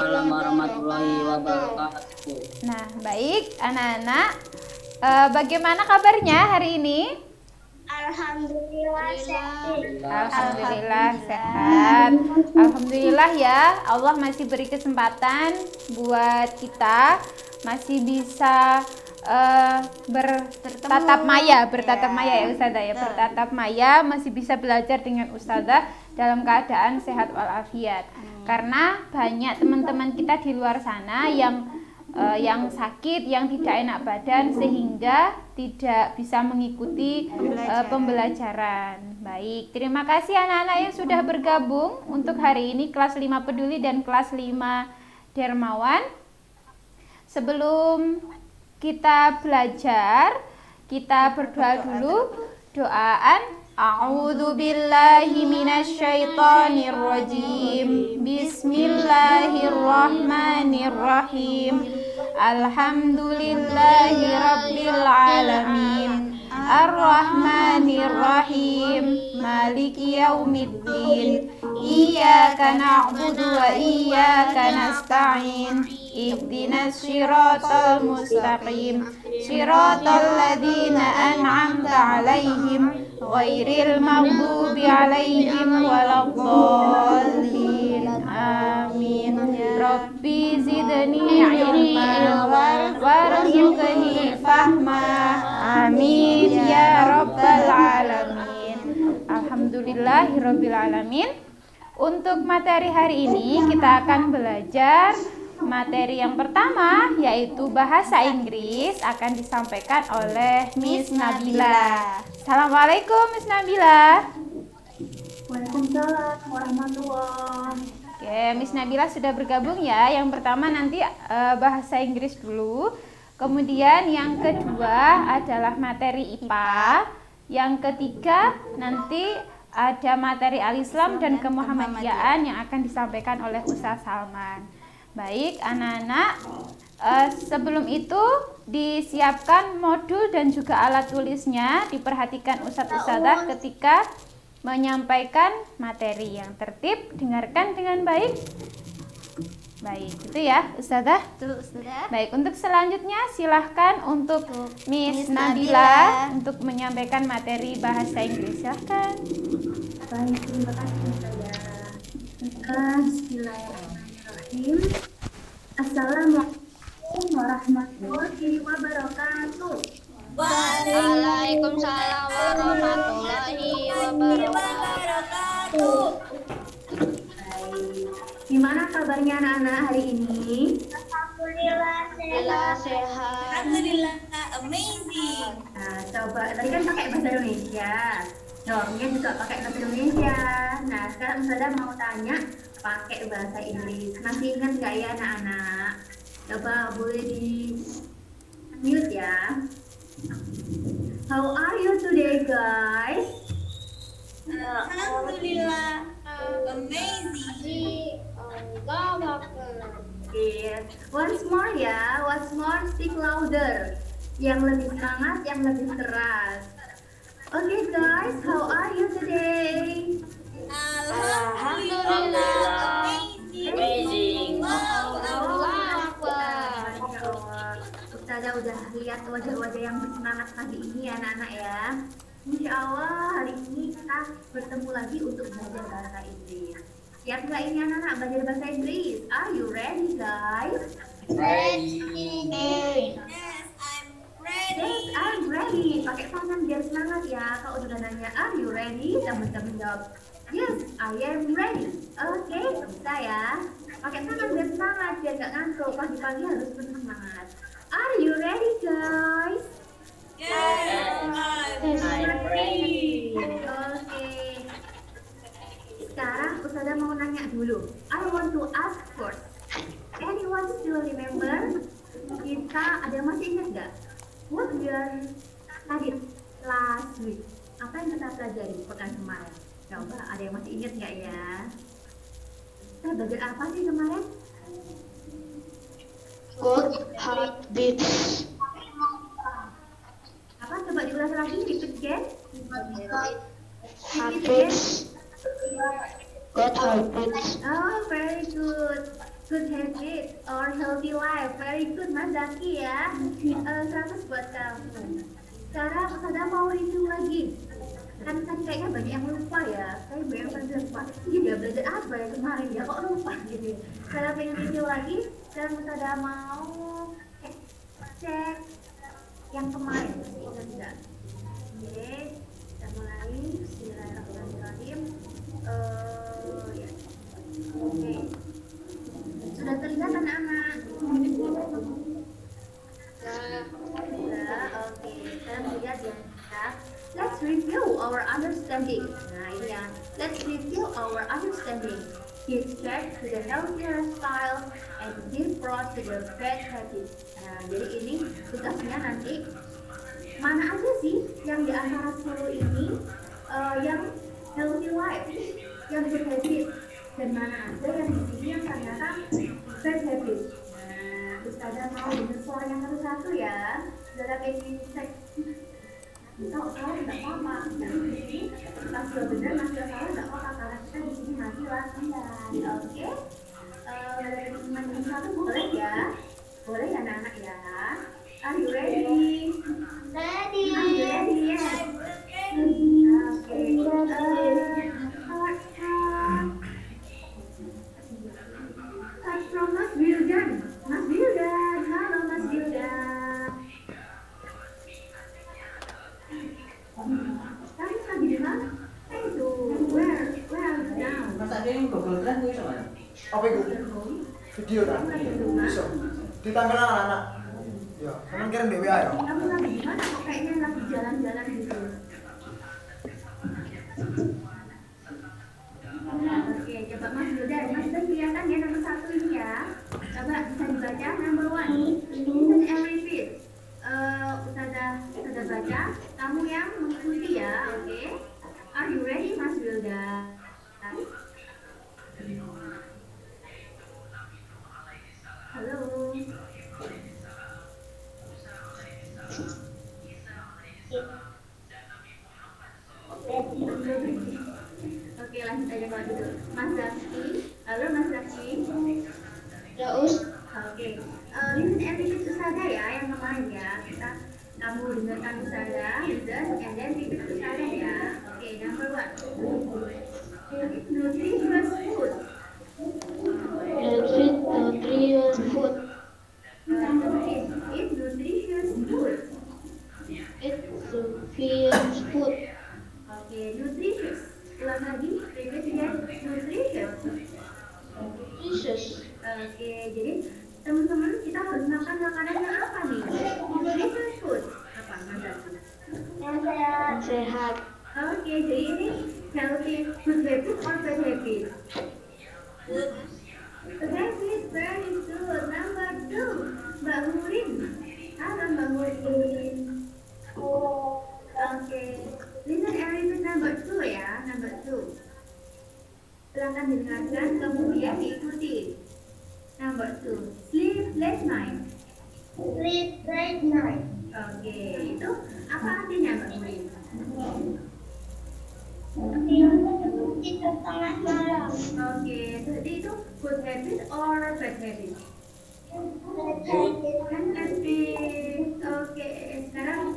Waalaikumsalam warahmatullahi wabarakatuh. Nah, baik anak-anak, bagaimana kabarnya hari ini? Alhamdulillah sehat. Alhamdulillah sehat. Alhamdulillah ya, Allah masih beri kesempatan buat kita masih bisa bertatap maya ya Ustazah ya, bertatap maya, masih bisa belajar dengan Ustazah dalam keadaan sehat walafiat. Karena banyak teman-teman kita di luar sana yang sakit, yang tidak enak badan sehingga tidak bisa mengikuti pembelajaran. Baik, terima kasih anak-anak yang sudah bergabung untuk hari ini kelas 5 Peduli dan kelas 5 Dermawan. Sebelum kita belajar, kita berdoa dulu. Doaan A'udzu billahi minasyaitonir rajim. Bismillahirrahmanirrahim. Alhamdulillahi rabbil alamin. Ar-Rahmanir-Rahim. Maliki yaumiddin. Iyyaka na'budu wa iyyaka nasta'in. Ihdinas siratal mustaqim. Siratal ladzina an'amta 'alaihim ghairil maghdubi 'alaihim waladdallin. Amin. Rabbi zidni ilma warzuqni fahma. Amin ya rabbal alamin. Alhamdulillahirabbil alamin. Untuk materi hari ini kita akan belajar materi yang pertama, yaitu bahasa Inggris, akan disampaikan oleh Miss Nabila. Assalamualaikum Miss Nabila. Waalaikumsalam warahmatullahi. Oke, Miss Nabila sudah bergabung ya. Yang pertama nanti bahasa Inggris dulu. Kemudian yang kedua adalah materi IPA. Yang ketiga nanti ada materi Al-Islam dan Kemuhammadiyaan yang akan disampaikan oleh Ustaz Salman. Baik anak-anak, sebelum itu disiapkan modul dan juga alat tulisnya. Diperhatikan Ustadz-Ustadzah ketika menyampaikan materi. Yang tertib, dengarkan dengan baik. Baik, itu ya Ustadzah. Baik, untuk selanjutnya silahkan untuk Miss Nabila untuk menyampaikan materi bahasa Inggris. Silahkan. Baik, terima kasih Ustazah. Bismillahirrahmanirrahim. Assalamualaikum warahmatullahi wabarakatuh. Waalaikumsalam warahmatullahi wabarakatuh. Gimana kabarnya anak-anak hari ini? Alhamdulillah sehat. Alhamdulillah amazing. Nah, coba tadi kan pakai bahasa Indonesia. Jawabnya juga pakai bahasa Indonesia. Nah, sekarang Ustazah mau tanya pakai bahasa Inggris. Masih ingat nggak ya anak-anak? Coba boleh di mute ya. How are you today, guys? Alhamdulillah amazing. Yes. Once more ya, once more speak louder. Yang lebih semangat, yang lebih keras. Okay guys, how are you today? Alhamdulillah Amazing. Ustazah udah lihat wajah-wajah yang bersemangat pagi ini anak-anak ya. Insya Allah hari ini kita bertemu lagi untuk belajar bahasa Inggris. Siap nggak ini anak-anak belajar bahasa Inggris? Are you ready guys? Ready. Yes, I'm ready. Yes, I'm ready. Pakai tangan biar semangat ya. Kalau udah nanya, are you ready? Teman-teman jawab, yes, I am ready. Oke, bisa ya. Pakai tangan biar semangat, biar nggak ngantuk. Pagi-pagi harus penuh semangat. Are you ready, guys? Yes, I'm ready. Oke. Sekarang Ustazah mau nanya dulu. I want to ask first. Anyone still remember? Kita ada yang masih ingat nggak? What we are studied last week? Apa yang kita pelajari pekan kemarin? Coba ada yang masih ingat nggak ya? Kita belajar apa sih kemarin? Good habits. Apa? Coba diulang lagi, repeat again. Habits. Good habits. Oh, very good. Good habit or healthy life. Very good Mas Zaki ya. 100 buat kamu. Sekarang Ustazah mau review lagi. Kan tadi kayaknya banyak yang lupa ya. Kayak banyak yang lupa. Iya dia belajar apa ya kemarin ya kok lupa gitu. Sekarang pengen review lagi. Sekarang Ustazah mau cek yang kemarin. Ingat enggak? Oke, kita mulai. Bismillahirrahmanirrahim. Ya. Oke. Sudah terlihat anak-anak? Ya, oke. Sekarang lihat ya. Let's review our understanding. Nah ini ya. Let's review our understanding. Give back to the healthier style and give broad to the bad habits. Nah jadi ini tugasnya nanti mana aja sih yang di antara 10 ini yang healthy life, yang good habit, dan mana aja yang di sini yang ternyata bad habit. Nah, Ustazah mau dengar suara yang satu-satu ya. Ustazah pengen cek. Kalau salah tidak apa-apa. Nah, di sini pas sudah benar, masih salah tidak apa-apa karena kita di sini masih latihan. Oke? Teman-teman yang satu boleh ya? Boleh ya anak-anak ya? Are you ready? Ready. Are you ready? Yes. Okay. Start from Mas Wildan. Mas Wildan, halo Mas Wildan. Kamu lagi di mana? Itu, where are you now? Mas ada yang Google Drive itu mana? Apa itu? Video kan? Kamu lagi di rumah? Bisa. Ditanggal anak-anak. Ya, kalian kirim di WA ya. Kamu lagi di mana? Kok kayaknya lagi jalan-jalan gitu? Oke, coba Mas Wildan. Mas Wildan kelihatan ya nomor 1 ini ya. Coba bisa dibaca number 1. Listen and repeat. Ustazah baca. Kamu yang mengikuti ya, oke? Are you ready, Mas Wildan? Halo. Oke, lanjut aja kalau gitu. Mas Zaki. Halo Mas Zaki. Ya Us. Oke. Listen and repeat Ustazah ya yang kemarin ya. Kamu dengarkan Ustazah, listen and then repeat Ustazah ya. Oke, number 1. Nutritious food. Nutritious food. Eat nutritious food. Eat nutritious food. Oke, nutritious. Ulang lagi, repeat again. Nutritious. Nutritious. Oke, jadi teman-teman kita harus makan makanan yang apa nih? Nutritious food. Apa? Makanan Sehat. Oke, jadi ini healthy good habit or bad habit? Good. Good habit, very good. Number 2, Mbak Murin. Halo Mbak Murin. Oke, listen and repeat number 2 ya, number 2. Silakan dengarkan, kemudian diikuti. Number 2, sleep late night. Sleep late night. Oke, itu apa artinya Mbak Murin? Tidur tengah malam. Oke, jadi itu good habit or bad habit? Good habit. Oke, sekarang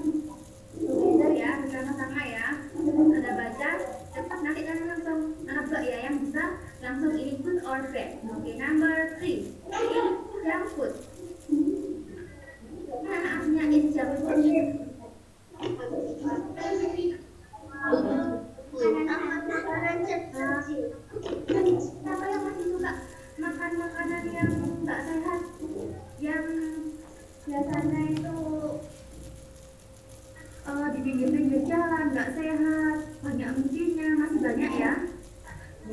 belajar ya, bersama-sama ya. Ada baca, cepat nanti kalian langsung nebak ya, yang bisa langsung ini good or bad. Oke, number 3, junk food. Mana artinya is junk food? Siapa yang masih suka makan makanan yang nggak sehat, yang biasanya itu di pinggir-pinggir jalan nggak sehat, banyak micinnya, masih banyak ya.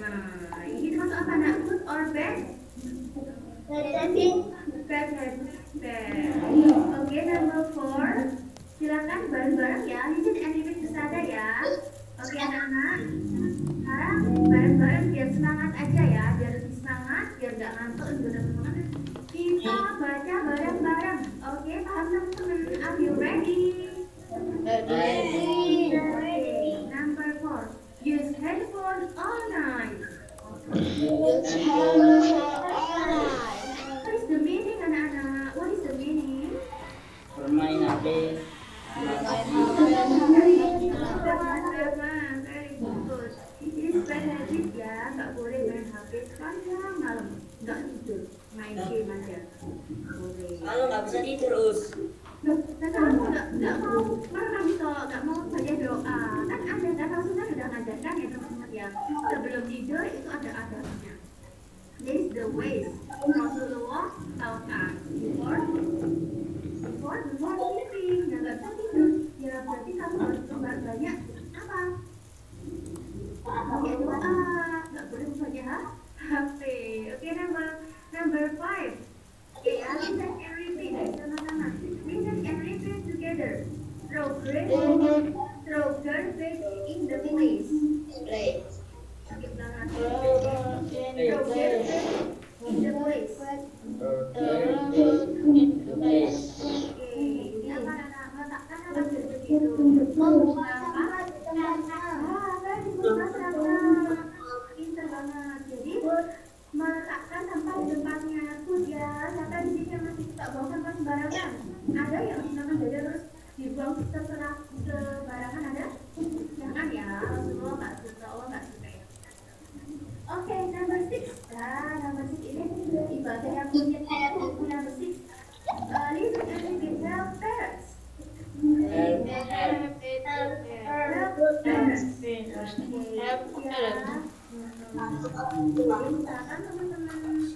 Nah, ini termasuk apa nak? Good or bad? Bad habit. Oke, number 4. Silakan bareng-bareng ya, listen and repeat Ustazah ya. Oke anak-anak, sekarang bareng-bareng biar semangat aja ya, biar lebih semangat, biar nggak ngantuk juga teman-teman. Kita baca bareng-bareng. Oke, paham teman-teman? Are you ready? Ready. Number 4. Use handphone all night. Use handphone all night. HP. Very good. Ini bad habit ya, nggak boleh main HP sepanjang malam, nggak tidur, main game aja. Boleh. Kalau nggak bisa tidur, Us. Loh, nah kamu nggak mau merenang toh, nggak mau baca doa, kan ada dasar sunnah sudah ngajarkan ya teman-teman ya. Sebelum tidur itu ada adabnya. This is the ways Rasulullah taught us before sleeping. Nah, nggak bisa tidur, ya berarti kamu harus banyak apa? Baca doa, nggak boleh membaca HP. Oke, number 5. Okay, listen and repeat. Sama-sama. Listen and repeat together. Throw garbage in the place. Sakit banget. Throw garbage in the place. Oke, ini apa anak? Meletakkan apa garbage itu? Pintar banget. Jadi meletakkan sampah di depannya. Good ya. Siapa di sini yang masih suka buang sampah sembarangan? Ada yang makan dada terus dibuang terserah sembarangan, ada? Jangan ya. Rasulullah nggak suka. Allah nggak suka ya. Oke, number 6. Number 6 ini ibadah yang punya number 6. Listen and repeat. Help parents. Misalkan teman-teman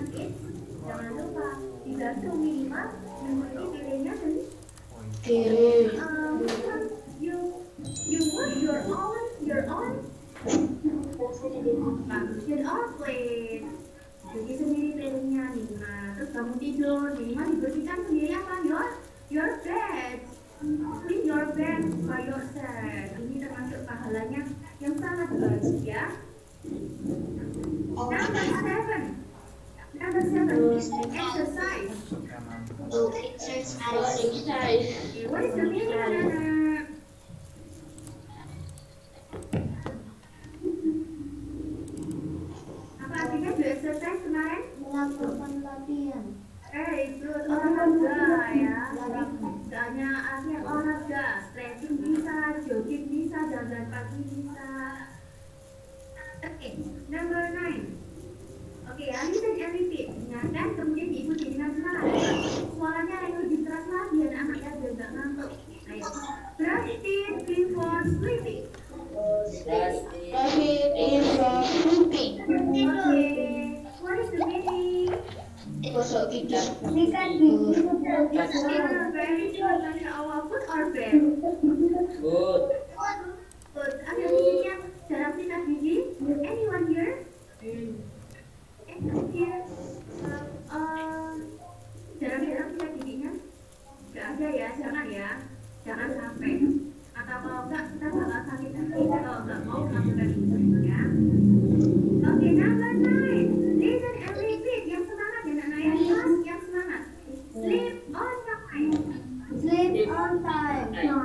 kids, jangan lupa dibantu minimal memiliki pilihnya dan you wash your own plate. Jadi sendiri pilihnya minimal. Terus kamu tidur minimal dibersihkan sendiri apa? Your bed. Clean your bed by yourself. Ini termasuk pahalanya yang sangat bagus ya. Number 7. Exercise. Exercise. What is the meaning, anak-anak? Apa artinya do exercise kemarin? Melakukan latihan. Very good, olahraga ya. Gak hanya artinya olahraga, stretching bisa, jogging bisa, jalan pagi bisa. Oke, number 9. Oke ya, listen and repeat. Ingatkan, kemudian diikuti dengan semangat. Suaranya yang lebih keras lagi anak-anak ya, biar gak ngantuk. Ayo, brush teeth before sleeping. Oke, what is the meaning? Gosok gigi. Very good, Masya Allah. Good or bad? Good. Good. Ada meaningnya dalam sikat gigi? Anyone here? Anyone here? Dalam sikat giginya? Gak ada ya, jangan ya. Jangan sampai. Atau kalau enggak, kita bakal sakit hati kalau enggak mau melakukan itu ya. Oke, number 9. Listen and repeat. Yang semangat ya, anak-anak yang kelas, yang semangat. Sleep on time. Sleep on time. Ayo,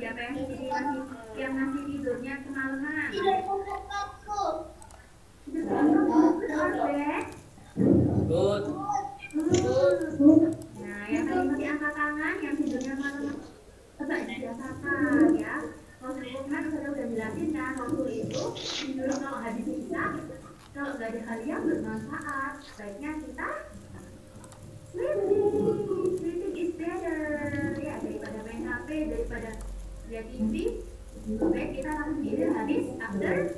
siapa yang di sini masih tidurnya kemalaman? Tidak kumpul-kumpul. Good or bad? Good. Nah, yang tadi masih angkat tangan, yang tidurnya malam coba dibiasakan ya. Rasulullah kan sudah jelasin kan, Rasul itu tidur kalau habis isya, kalau nggak ada hal yang bermanfaat, baiknya kita sleeping is better ya, daripada main HP, daripada lihat TV. Baik, kita langsung tidur habis after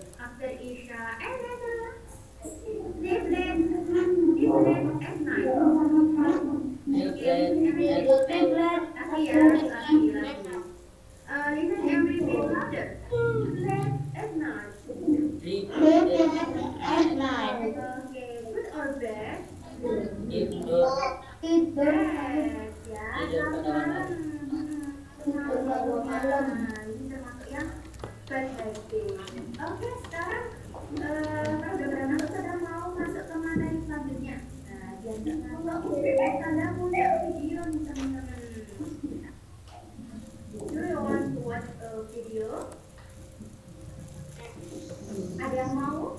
isya and later sleep late at night. Lagi ya. Listen and repeat louder. Late at night. At night. Okay, good or bad? Good. Bad ya. Malam. Ini termasuk yang bad habit. Oke, sekarang kalau udah berangan sudah mau masuk ke materi selanjutnya. Nah, biar nggak ngantuk, kita punya video nih teman-teman. Do you want to watch a video? Ada yang mau?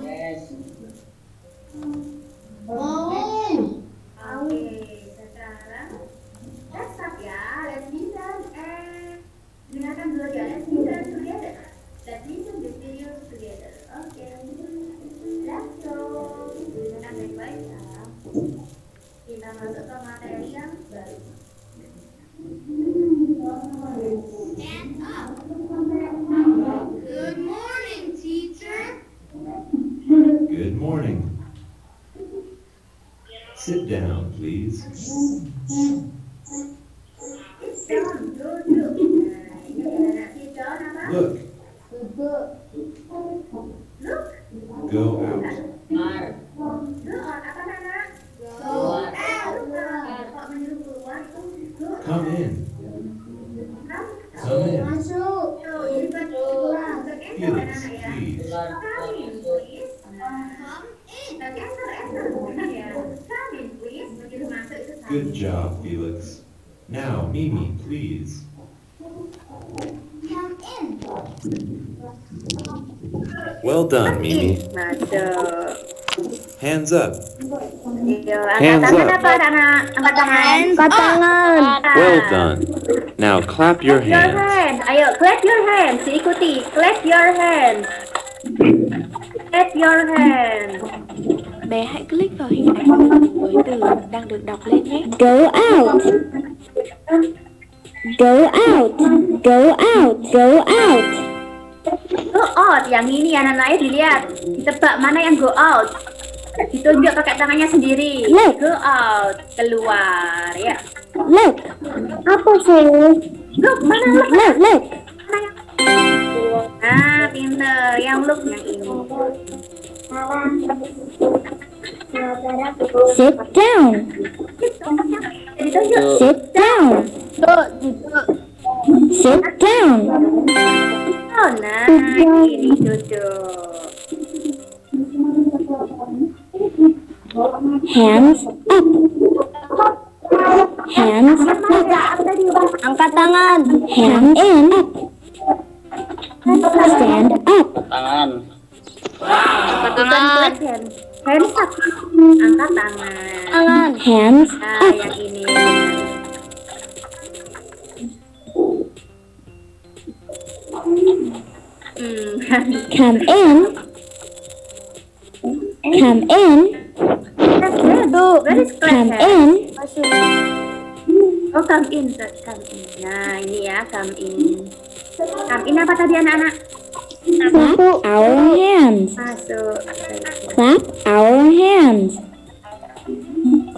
Yes. Mau. Mau Sit down, please. Look. Go out. Mar. Keluar. Come in. Come in. Masuk. Felix, please. Keluar. Masuk. Good job, Felix. Now, Mimi, please. Come in. Well done, Mimi. Masuk. Hands up. Yo, Hands angkat tangan up. apa anak? Angkat tangan. Angkat tangan. Well done. Now clap your Your hands. hand. Ayo, clap your hands. Diikuti. Clap your hands. Clap your hands. Bé hãy click vào hình ảnh với từ đang được đọc lên nhé. Go out. Go out. Go out. Go out. Go out. Yang ini anak-anak dilihat. Ditebak mana yang go out. Ditunjuk pakai tangannya sendiri. Look. Go out. Keluar. Ya. Look. Apa sih? Look. Mana look? Look. Look. Nah, pinter. Yang look yang ini. Sit down. Ditunjuk. Sit down. Sit down. Oh, nah, ini duduk. Hands up. Hands up. Angkat tangan. Hands in. Stand up. Tangan. Angkat tangan. Hands up. Angkat tangan. Hands Nah, up. yang ini. Come in. Come in. Duduk. Garis Come kelas. in. Oh, come in. Come in. Nah, ini ya, come in. Come in apa tadi anak-anak? Clap our hands. Masuk. Clap our hands.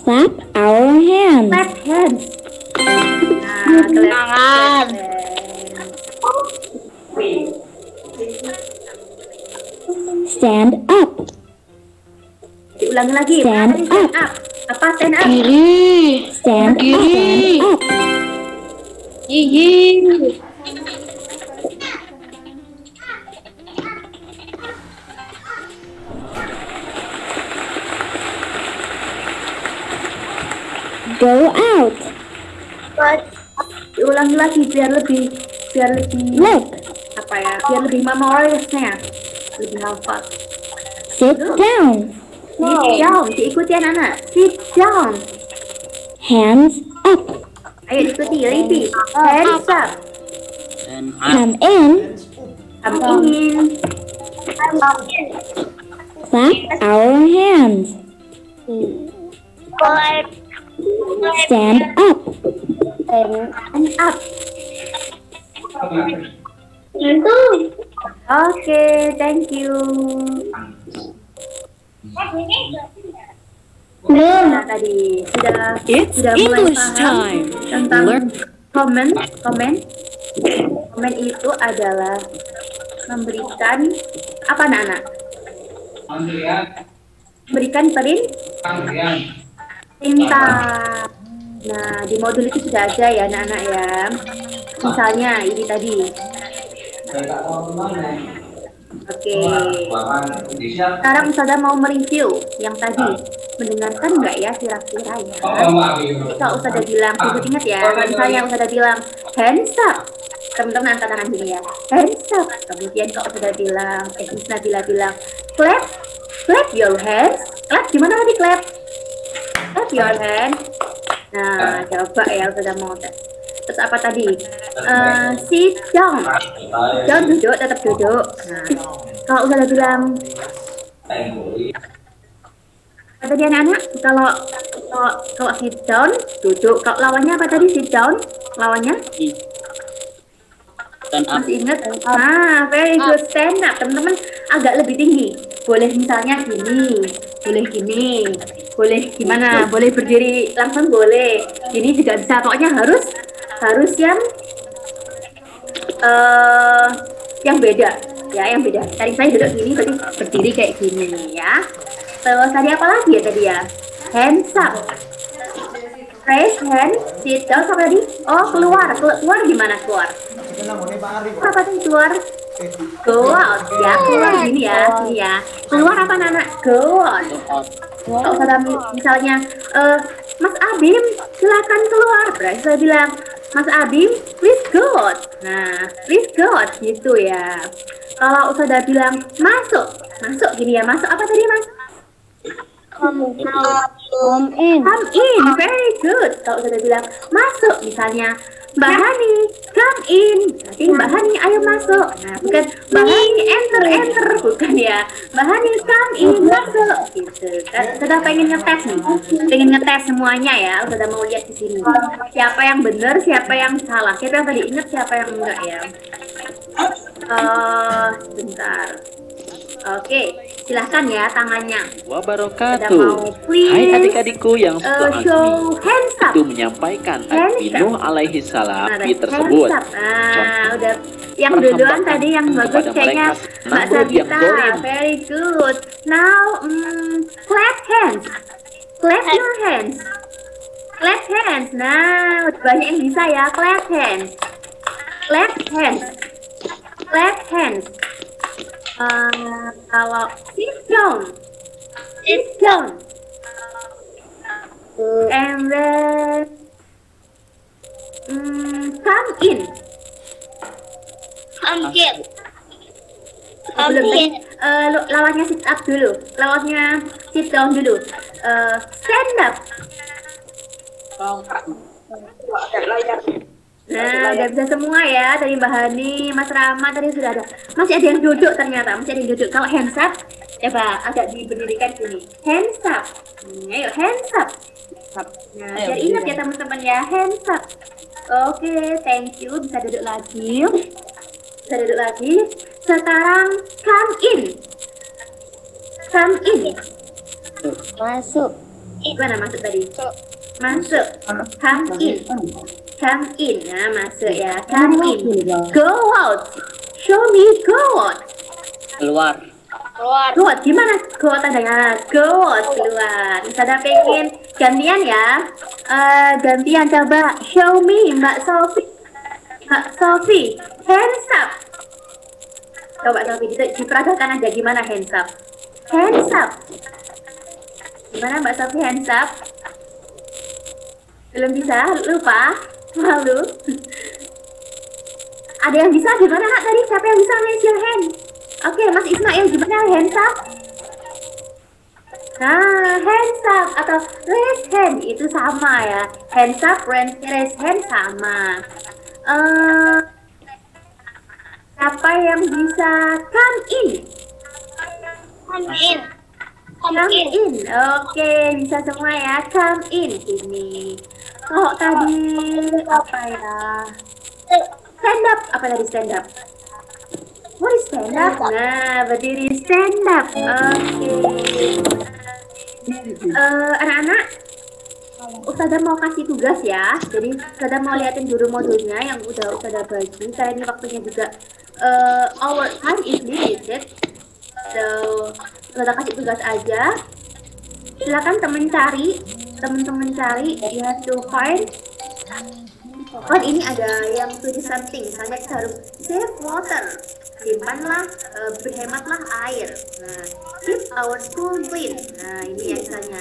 Clap our hands. Clap hands. Nah, clap hands. Stand up. Diulangi lagi. Stand Tadi stand up. Apa stand up? Stand up. Stand up. Go out. Diulangi lagi biar lebih Look. apa ya? Biar lebih memorisnya. Lebih hafal. Sit down. Sit down. Diikuti anak-anak. Sit down. Hands up. Ayo diikuti. Repeat. Hands up. And Come in. Come in. Clap our hands. Stand up. And up. Oke, thank you. Nah, tadi sudah mulai paham tentang komen. Komen itu adalah memberikan apa anak-anak? Memberikan perintah. Nah, di modul itu sudah ada ya anak-anak ya. Misalnya ini tadi. Oke. Sekarang Ustazah mau mereview yang tadi. Mendengarkan nggak ya kira-kira ya? Jadi kalau Ustazah bilang, ingat ya. Misalnya Ustazah bilang hands up. Teman-teman angkat tangan sini ya. Hands up. Kemudian kalau Ustazah bilang, Miss Nabila bilang clap. Clap your hands. Clap gimana tadi clap? Clap your hands. Nah, coba ya Ustazah mau tes. Terus apa tadi? Sit down. Down duduk, tetap duduk. Nah, kalau udah bilang apa tadi anak-anak? Kalau sit down duduk. Kalau lawannya apa tadi? Sit down. Lawannya? stand up. Masih ingat? Ah, very good. Stand up. Teman-teman agak lebih tinggi. Boleh misalnya gini. Boleh gini. Boleh gimana? Boleh berdiri langsung boleh. Ini juga bisa. Pokoknya harus yang beda ya, yang beda. Tadi saya duduk gini, berarti berdiri kayak gini ya. Terus tadi apa lagi ya tadi ya? Hands up, raise hand, sit down, apa tadi? Oh keluar gimana keluar? Apa tadi keluar? Go out ya, keluar gini ya. Keluar apa Nana? Go out. Kalau misalnya Mas Abim silakan keluar, berarti saya bilang Mas Abim please go out. Nah please go out gitu ya. Kalau Ustazah bilang masuk gini ya, masuk apa tadi Mas? Come in, very good. Kalau Ustazah bilang masuk, misalnya Mbak Hani come in, berarti Mbak Hani ayo masuk. Nah bukan Mbak Hani enter, bukan ya. Mbak Hani come in, masuk gitu. Ustazah pengen ngetes semuanya ya. Ustazah mau lihat di sini siapa yang benar, siapa yang salah, siapa yang tadi ingat, siapa yang enggak ya. Sebentar. Oke, silahkan ya tangannya. Wabarakatuh. Hai adik-adikku yang show hands up. itu menyampaikan Nuh alaihi salam tersebut. Udah yang duluan tadi yang bagus kayaknya Mbak Sabita. Very good. Now clap hands. Clap your hands. Clap hands. Nah, banyak yang bisa ya. Clap hands. Clap hands. Clap hands. Kalau sit down. And then come in. Lawannya sit up dulu. Lawannya sit down dulu. Stand up. Nah, udah bisa semua ya. Dari Mbak Hani, Mas Rama tadi sudah ada. Masih ada yang duduk ternyata. Masih ada yang duduk. Kalau hands up, coba agak diberdirikan sini. Hands up. Ayo hands up. Nah, biar ingat ya teman-teman ya. Hands up. Oke, thank you. Bisa duduk lagi. Sekarang come in. Masuk. Gimana masuk tadi? Masuk. Come in. Nah masuk ya. Come in. Go out. Show me go out. Keluar. Go out. Gimana go out tandanya? Go out, keluar. Misalnya pengen gantian ya. Gantian coba. Show me Mbak Sofi. Hands up. Coba Sofi diperagakan aja gimana hands up. Hands up. Gimana Mbak Sofi hands up? Belum bisa, lupa. Malu. Ada yang bisa gimana nak tadi? Siapa yang bisa raise your hand? Oke, Mas Ismail gimana hands up? Nah, hands up atau raise hand itu sama ya. Hands up, raise hand sama. Siapa yang bisa come in? Come in. Oke, bisa semua ya. Come in ini. Oh tadi apa ya? Stand up. Apa tadi stand up? What is stand up? Nah, berdiri stand up. Oke. Anak-anak, Ustazah mau kasih tugas ya. Jadi Ustazah mau liatin dulu modulnya yang udah Ustazah bagi. Karena ini waktunya juga our time is limited. So Ustazah kasih tugas aja. Silakan teman-teman cari, you have to find. Oh ini ada yang tulis something, misalnya kita harus save water, simpanlah, berhematlah air. Nah, keep our school clean. Nah ini ya misalnya,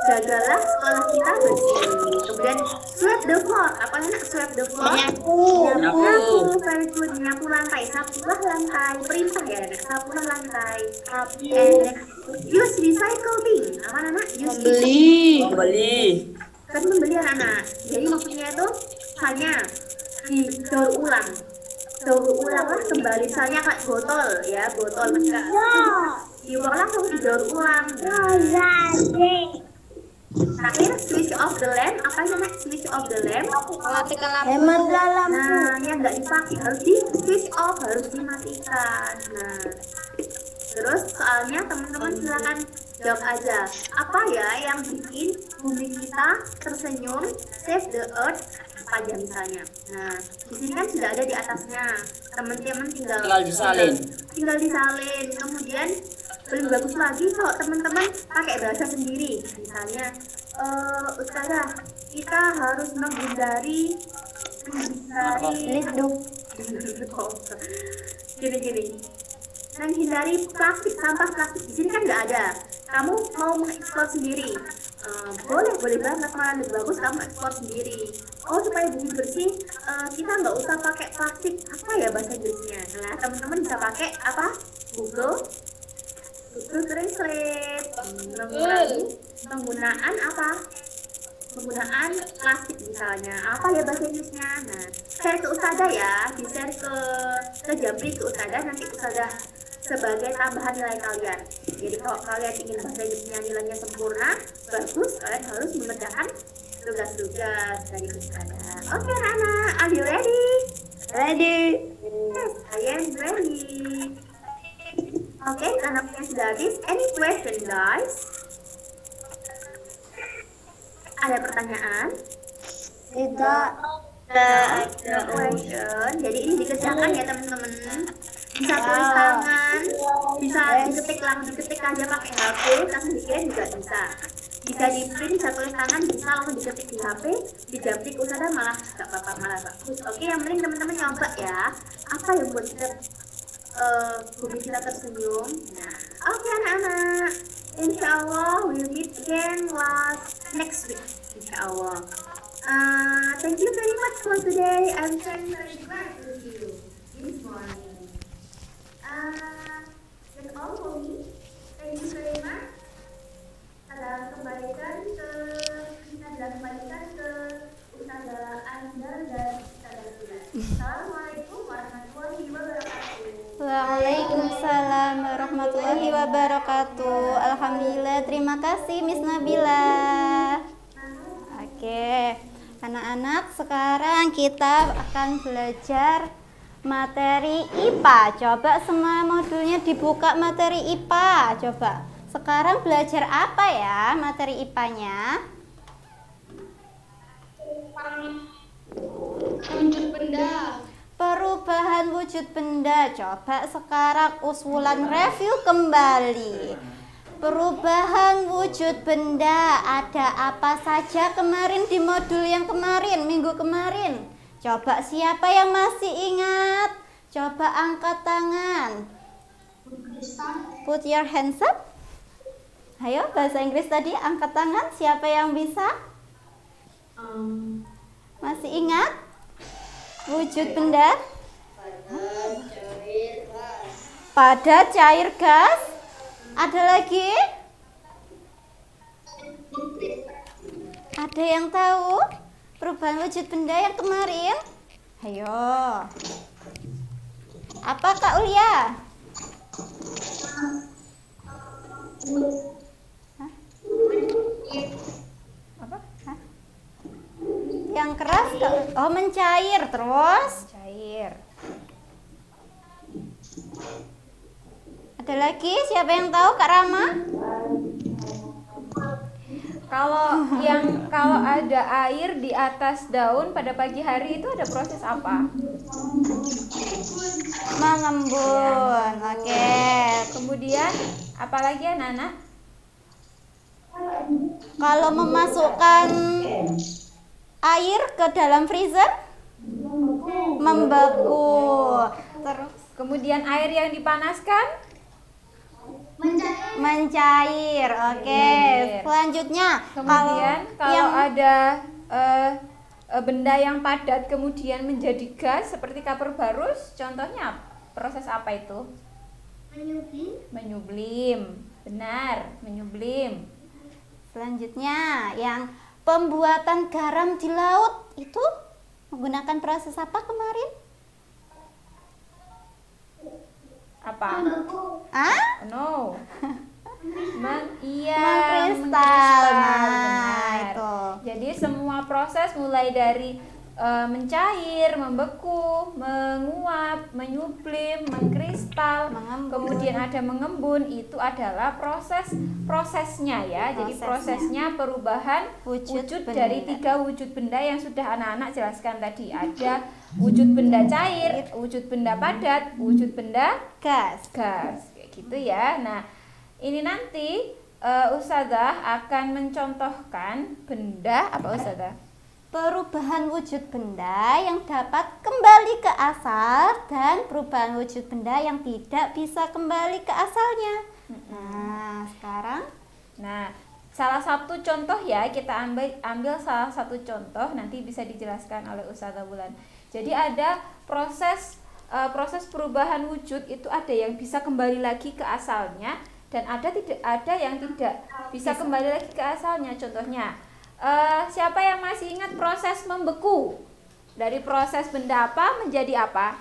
jagalah sekolah kita bersih. Kemudian sweep the floor. Apa enak sweep the floor? Nyapu. Very good. Nyapu lantai. Sapulah lantai. Perintah ya anak. Sapulah lantai. And use recycle bin. Apa anak? Use Membeli. Kan membeli anak-anak. Jadi maksudnya itu hanya didaur ulang. Daur ulanglah kembali. Misalnya kayak botol ya, botol enggak. Diulang langsung didaur ulang. Terakhir switch off the lamp. Apa yang namanya switch off the lamp? Hemat dalam. Nah, yang nggak dipakai harus di switch off, harus dimatikan. Nah, terus soalnya teman-teman silakan Jawab aja. Apa ya yang bikin bumi kita tersenyum? Save the earth apa aja misalnya. Nah, di sini kan sudah ada di atasnya. Teman-teman tinggal disalin. Tinggal disalin. Kemudian lebih bagus lagi kalau teman-teman pakai bahasa sendiri. Misalnya, Ustazah, kita harus menghindari gini. Menghindari plastik, sampah plastik. Di sini kan nggak ada. Kamu mau mengeksplor sendiri. Boleh banget, malah lebih bagus kamu eksplor sendiri. Oh, supaya bumi bersih, kita nggak usah pakai plastik. Apa ya bahasa Inggrisnya? Nah, teman-teman bisa pakai apa? Google Translate. Penggunaan apa? Penggunaan plastik misalnya. Apa ya bahasa Inggrisnya? Nah, share ke Ustazah ya. Di-share ke Japri, ke Ustazah. Nanti Ustazah sebagai tambahan nilai kalian. Jadi kalau kalian ingin bahasa Inggrisnya nilainya sempurna, bagus, kalian harus mengerjakan tugas-tugas dari Ustazah. Oke, anak-anak, are you ready? Ready. Yes, I am ready. Oke, anaknya sudah habis. Any question, guys? Ada pertanyaan? Tidak. Ada question. Jadi ini dikerjakan ya teman-teman. Bisa tulis tangan, bisa diketik aja pakai HP, langsung dikirim juga bisa. Bisa di print, bisa tulis tangan, bisa langsung diketik di HP, di Japri Ustazah malah gak apa-apa, malah bagus. Oke, yang penting teman-teman nyoba ya. Apa yang buat kita bumi kita tersenyum? Nah, oke anak-anak. Insyaallah we'll meet again next week. Insyaallah. Thank you very much for today. I'm very glad to see you this morning. That's all for me. Thank you very much. Kita kembalikan ke Ustazah Anda dan Ustazah Sula. Assalamualaikum warahmatullahi wabarakatuh. Waalaikumsalam warahmatullahi wabarakatuh. Alhamdulillah, terima kasih Miss Nabila. Oke, anak-anak, sekarang kita akan belajar materi IPA. Coba semua modulnya dibuka materi IPA. Coba. Sekarang belajar apa ya materi IPA-nya? Wujud benda. Perubahan wujud benda. Coba sekarang usulan review kembali. Perubahan wujud benda. Ada apa saja kemarin di modul yang kemarin, minggu kemarin? Coba siapa yang masih ingat? Coba angkat tangan. Put your hands up. Ayo, bahasa Inggris tadi angkat tangan. Siapa yang bisa? Masih ingat? Wujud benda? Pada cair gas. Ada lagi? Ada yang tahu perubahan wujud benda yang kemarin? Ayo. Apa Kak Ulia? Apa? Hah? Yang keras Kak? Oh, mencair terus. Cair. Ada lagi? Siapa yang tahu Kak Rama? Kalau ada air di atas daun pada pagi hari itu ada proses apa? Mengembun. Oke. Kemudian apalagi anak-anak? Kalau memasukkan air ke dalam freezer, membeku. Terus Kemudian air yang dipanaskan? mencair. Oke. Selanjutnya, Kemudian kalau yang ada benda yang padat kemudian menjadi gas seperti kapur barus, contohnya proses apa itu? Menyublim. Benar, menyublim. selanjutnya yang pembuatan garam di laut itu menggunakan proses apa kemarin? Apa? No. Mengkristal. Nah, benar. itu. Jadi semua proses mulai dari mencair, membeku, menguap, menyublim, mengkristal, kemudian ada mengembun. Itu adalah prosesnya ya. Jadi prosesnya perubahan wujud dari 3 wujud benda yang sudah anak-anak jelaskan tadi. Ada wujud benda cair, wujud benda padat, wujud benda gas. Kayak gitu ya. Nah, ini nanti Ustazah akan mencontohkan benda apa Ustazah? Perubahan wujud benda yang dapat kembali ke asal dan perubahan wujud benda yang tidak bisa kembali ke asalnya. Nah, sekarang salah satu contoh ya, kita ambil salah satu contoh, nanti bisa dijelaskan oleh Ustazah Wulan. Jadi ada proses perubahan wujud itu ada yang bisa kembali lagi ke asalnya dan ada yang tidak bisa kembali lagi ke asalnya. Contohnya siapa yang masih ingat proses membeku? Dari proses benda apa menjadi apa?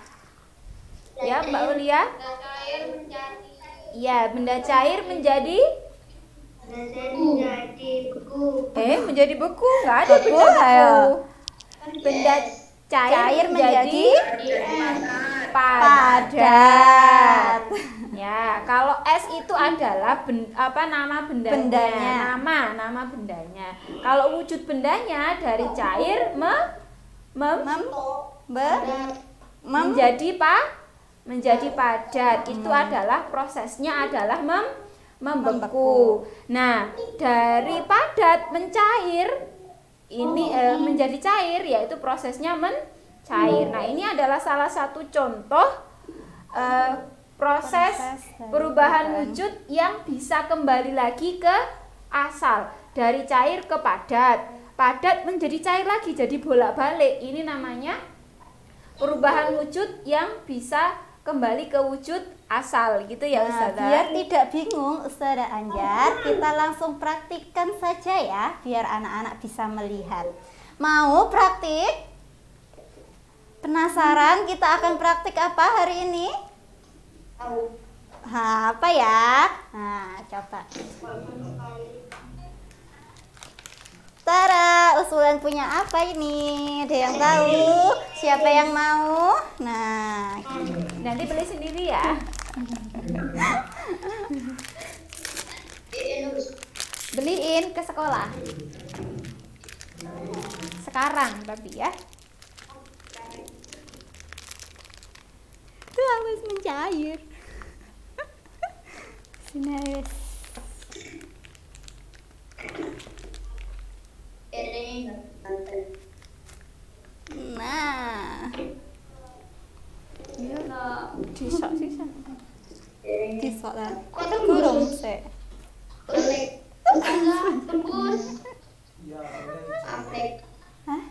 Ya, Mbak Ulia? Iya, benda cair menjadi beku. Menjadi beku? Nggak ada benda beku. Benda cair menjadi padat. Ya, kalau es itu adalah nama bendanya. Nama bendanya. Kalau wujud bendanya dari cair menjadi padat. Itu adalah prosesnya adalah membeku. Nah, dari padat mencair ini menjadi cair, yaitu prosesnya mencair. Nah, ini adalah salah satu contoh proses perubahan wujud yang bisa kembali lagi ke asal, dari cair ke padat menjadi cair lagi, jadi bolak-balik. Ini namanya perubahan wujud yang bisa kembali ke wujud asal, gitu ya Ustazah. Biar tidak bingung Ustazah Anjar, kita langsung praktikkan saja ya, biar anak-anak bisa melihat. Mau praktik? Penasaran kita akan praktik apa hari ini? Apa ya? Nah, coba. Tara, usulan punya apa ini? Ada yang tahu? Siapa yang mau? Nah, nanti beli sendiri ya. Beliin ke sekolah. Sekarang tapi ya. Itu harus mencair. Sini. Nah, disok lah. Kok gurung sih?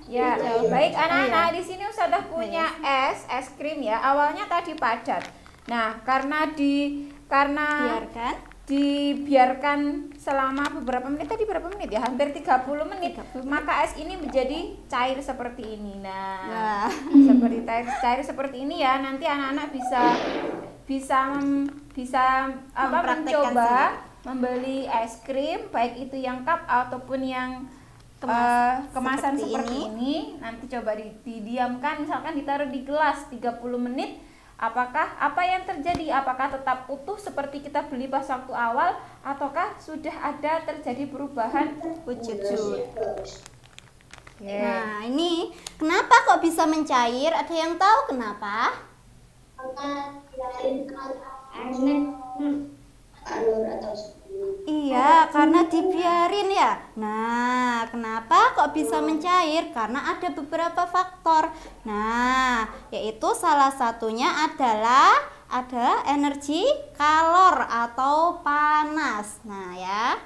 Ya, baik anak-anak, di sini Ustazah punya es krim ya. Awalnya tadi padat. Nah, karena dibiarkan selama beberapa menit, tadi berapa menit ya? Hampir 30 menit. Maka es ini menjadi cair seperti ini. Nah, seperti cair seperti ini ya. Nanti anak-anak bisa mencoba membeli es krim, baik itu yang cup ataupun yang kemasan seperti ini. Nanti coba didiamkan, misalkan ditaruh di gelas 30 menit. Apakah apa yang terjadi? Apakah tetap utuh seperti kita beli pas waktu awal, ataukah sudah ada terjadi perubahan wujud? Nah, ini kenapa kok bisa mencair? Ada yang tahu kenapa? Iya, karena dibiarin ya. Nah, kenapa kok bisa mencair? Karena ada beberapa faktor. Nah, yaitu salah satunya adalah ada energi kalor atau panas. Nah, ya.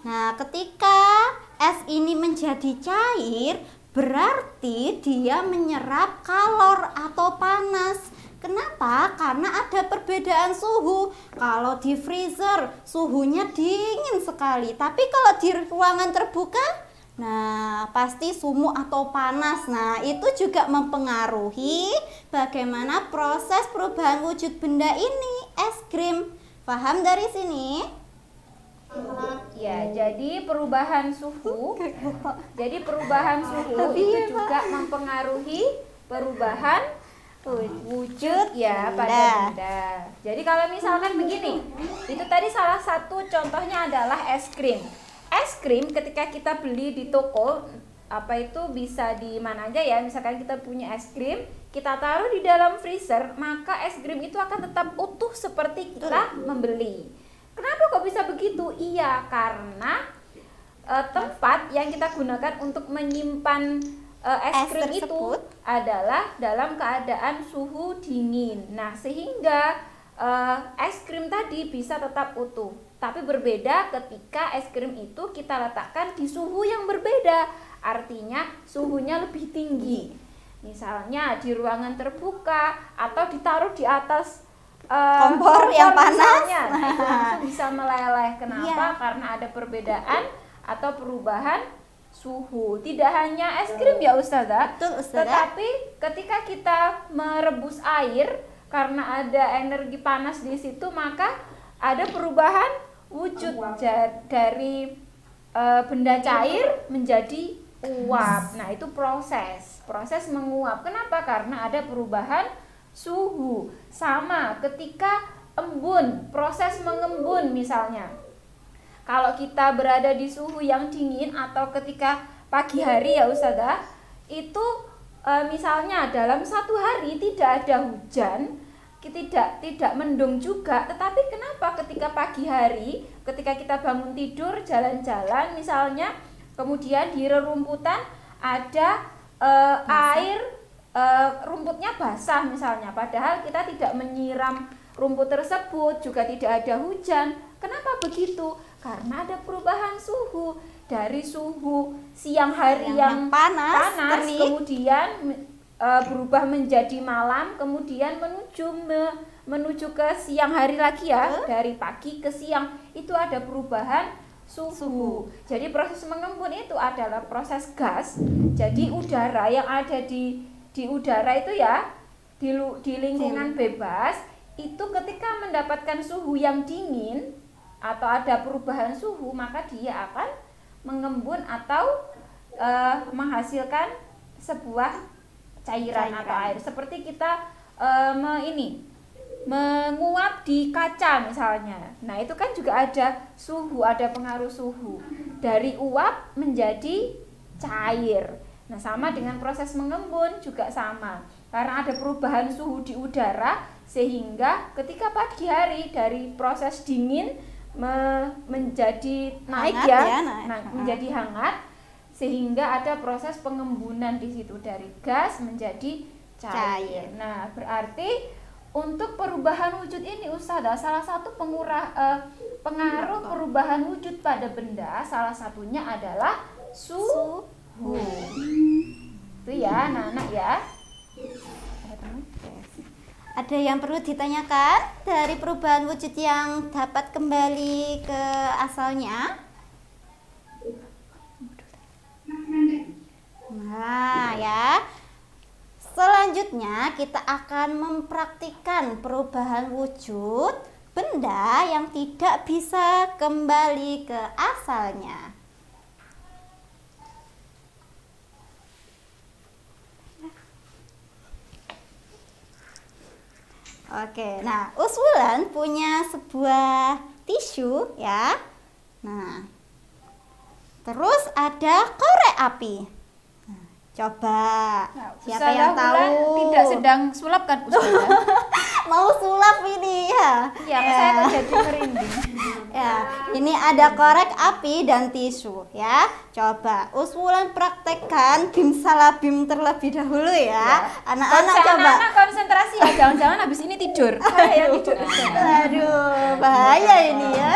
Nah, ketika es ini menjadi cair, berarti dia menyerap kalor atau panas. Kenapa? Karena ada perbedaan suhu. Kalau di freezer suhunya dingin sekali, tapi kalau di ruangan terbuka, nah pasti sumuk atau panas. Nah, itu juga mempengaruhi bagaimana proses perubahan wujud benda ini, es krim. Paham dari sini? Ya, jadi perubahan suhu. Jadi perubahan suhu itu juga mempengaruhi perubahan wujud ya pada benda. Jadi kalau misalkan begini, itu tadi salah satu contohnya adalah es krim. Es krim ketika kita beli di toko, apa itu bisa di mana aja ya, misalkan kita punya es krim, kita taruh di dalam freezer, maka es krim itu akan tetap utuh seperti kita membeli. Kenapa kok bisa begitu? Iya, karena tempat yang kita gunakan untuk menyimpan es krim itu adalah dalam keadaan suhu dingin. Nah, sehingga es krim tadi bisa tetap utuh. Tapi berbeda ketika es krim itu kita letakkan di suhu yang berbeda. Artinya suhunya lebih tinggi. Misalnya di ruangan terbuka atau ditaruh di atas kompor yang panas, nah, itu langsung bisa meleleh. Kenapa? Karena ada perbedaan atau perubahan suhu. Tidak hanya es krim ya Ustazah, tetapi ketika kita merebus air, karena ada energi panas di situ, maka ada perubahan wujud dari benda cair menjadi uap. Nah, itu proses menguap. Kenapa? Karena ada perubahan suhu. Sama ketika embun, proses mengembun misalnya. Kalau kita berada di suhu yang dingin atau ketika pagi hari ya Ustazah, itu misalnya dalam satu hari tidak ada hujan, tidak mendung juga, tetapi kenapa ketika pagi hari, ketika kita bangun tidur, jalan-jalan misalnya, kemudian di rerumputan ada air, rumputnya basah misalnya, padahal kita tidak menyiram rumput tersebut, juga tidak ada hujan. Kenapa begitu? Karena ada perubahan suhu dari suhu siang hari yang panas kemudian berubah menjadi malam, kemudian menuju ke siang hari lagi ya, dari pagi ke siang, itu ada perubahan suhu. Jadi proses mengembun itu adalah proses gas. Jadi udara yang ada di udara itu ya, di lingkungan bebas itu ketika mendapatkan suhu yang dingin atau ada perubahan suhu, maka dia akan mengembun atau menghasilkan sebuah cairan atau air. Seperti kita menguap di kaca misalnya. Nah, itu kan juga ada suhu, ada pengaruh suhu. Dari uap menjadi cair. Nah, sama dengan proses mengembun juga sama. Karena ada perubahan suhu di udara, sehingga ketika pagi hari dari proses dingin menjadi naik menjadi hangat, sehingga ada proses pengembunan di situ dari gas menjadi cair. Nah, berarti untuk perubahan wujud ini Ustazah, salah satu pengaruh perubahan wujud pada benda, salah satunya adalah suhu. Itu ya anak-anak ya. Ada yang perlu ditanyakan dari perubahan wujud yang dapat kembali ke asalnya? Nah ya, selanjutnya kita akan mempraktikkan perubahan wujud benda yang tidak bisa kembali ke asalnya. Oke, nah Uswulan punya sebuah tisu ya. Nah, terus ada korek api. Nah, coba siapa yang tahu? Tidak sedang sulap kan Ustazah? Mau sulap ini ya? Ya, saya kok jadi merinding. Ya, ini ada korek api dan tisu ya. Coba Uswulan praktekkan bim salah bim terlebih dahulu ya. Anak-anak coba. Anak-anak konsentrasi ya, jangan-jangan habis ini tidur. Saya tidur. Aduh, bahaya ini ya.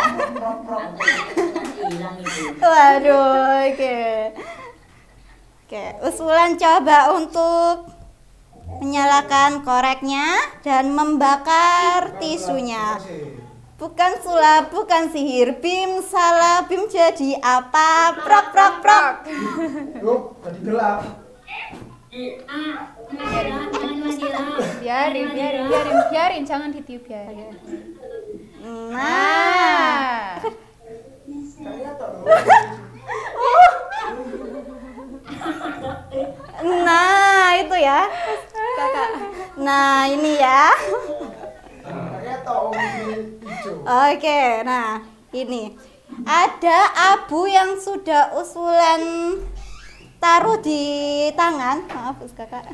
Waduh, oke. Oke, Uswulan coba untuk menyalakan koreknya dan membakar tisunya. Bukan sulap, bukan sihir, bim salah bim jadi apa? Prok prok prok. Loh, jadi gelap. Biarin, jangan ditiup, biarin. Nah, ya, Kakak. Nah, ini ya. Oke, nah ini ada abu yang sudah usulan taruh di tangan. Maaf, Kakak.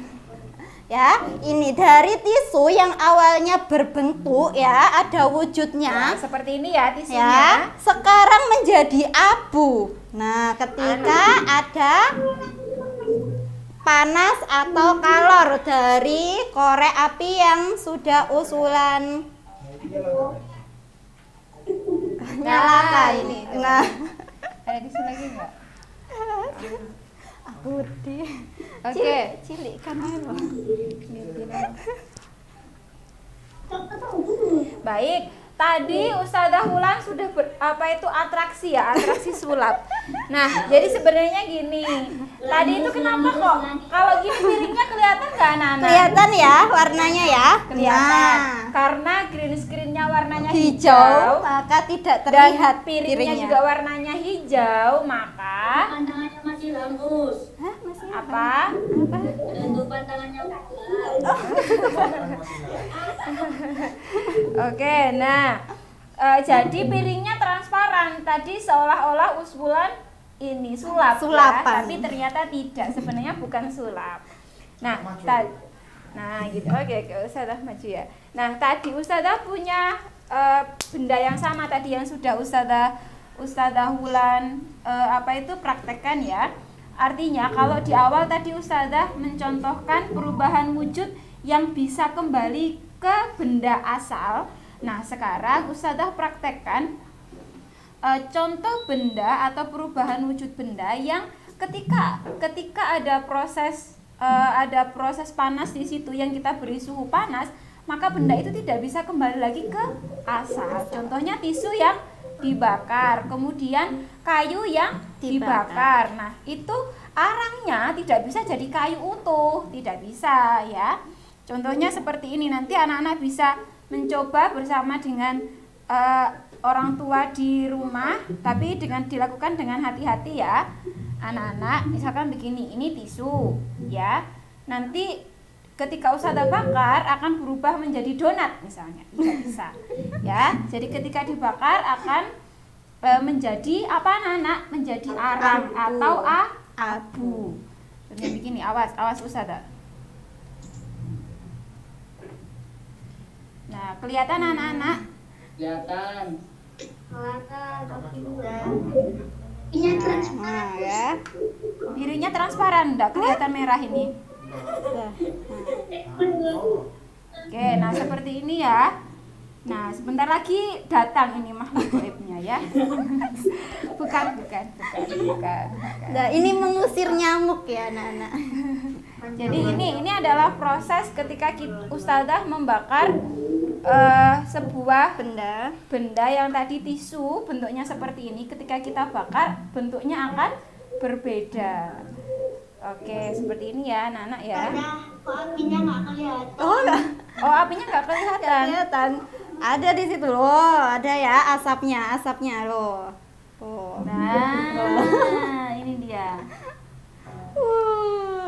Ya, ini dari tisu yang awalnya berbentuk ya, ada wujudnya. Nah, seperti ini ya tisunya. Ya, sekarang menjadi abu. Nah, ketika ada panas atau kalor dari korek api yang sudah usulan nyalakan. Ini. Nah, Ada tisu lagi nggak? aku di Oke. cilik kan ayo. Baik, tadi Ustazah Wulan sudah atraksi ya, atraksi sulap. Nah, jadi sebenarnya gini. Tadi itu kenapa kok kalau gini piringnya kelihatan nggak anak-anak? Kelihatan ya warnanya ya. Kelihatan. Nah, Karena green screen-nya warnanya hijau, maka tidak dan terlihat piringnya juga warnanya hijau, maka Pandangannya masih bagus. Hah, masih apa? Bentuk pandangannya Oke, nah jadi piringnya transparan. Tadi seolah-olah Usbulan ini sulap, Sulapan. ya, tapi ternyata tidak. Sebenarnya bukan sulap. Nah, gitu. Oke, Ustazah maju ya. Nah, tadi Ustazah punya benda yang sama tadi yang sudah Ustazah Wulan praktekkan ya. Artinya kalau di awal tadi Ustazah mencontohkan perubahan wujud yang bisa kembali ke benda asal. Nah, sekarang Ustazah praktekkan contoh benda atau perubahan wujud benda yang ketika ada proses panas di situ yang kita beri suhu panas, maka benda itu tidak bisa kembali lagi ke asal. Contohnya tisu yang dibakar, kemudian kayu yang dibakar. Nah, itu arangnya tidak bisa jadi kayu utuh, tidak bisa ya. Contohnya seperti ini, nanti anak-anak bisa mencoba bersama dengan orang tua di rumah, tapi dilakukan dengan hati-hati ya. Anak-anak, misalkan begini, ini tisu ya. Nanti ketika Ustazah bakar akan berubah menjadi donat misalnya, tidak bisa ya. Jadi ketika dibakar akan menjadi apa anak-anak? Menjadi arang atau abu. Jadi begini, awas Ustazah. Nah, kelihatan anak-anak? kelihatan. Nah, ya. Birunya transparan, enggak kelihatan merah ini. Oke, nah seperti ini ya. Nah, sebentar lagi datang ini makhluk gaibnya ya. Bukan. Nah, ini mengusir nyamuk ya, anak-anak. Jadi ini adalah proses ketika Ustazah membakar sebuah benda yang tadi tisu bentuknya seperti ini. Ketika kita bakar bentuknya akan berbeda. Oke, seperti ini ya anak-anak ya. Apinya nggak kelihatan. Oh, apinya nggak kelihatan. Ada di situ loh, ada ya asapnya loh. Oh. Nah, ini dia.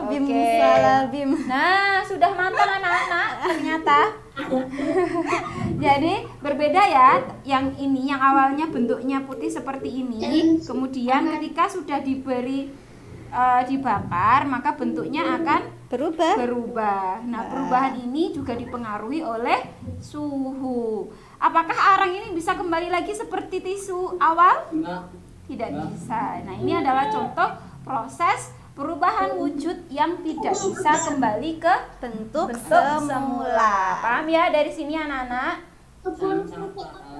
Bim Oke. salah bim. Nah, sudah matang anak-anak ternyata. Jadi berbeda ya, yang ini yang awalnya bentuknya putih seperti ini, kemudian ketika sudah dibakar maka bentuknya akan berubah. Nah, perubahan ini juga dipengaruhi oleh suhu. Apakah arang ini bisa kembali lagi seperti tisu awal? Tidak bisa. Nah, ini adalah contoh proses perubahan wujud yang tidak bisa kembali ke bentuk semula. Paham ya dari sini anak-anak?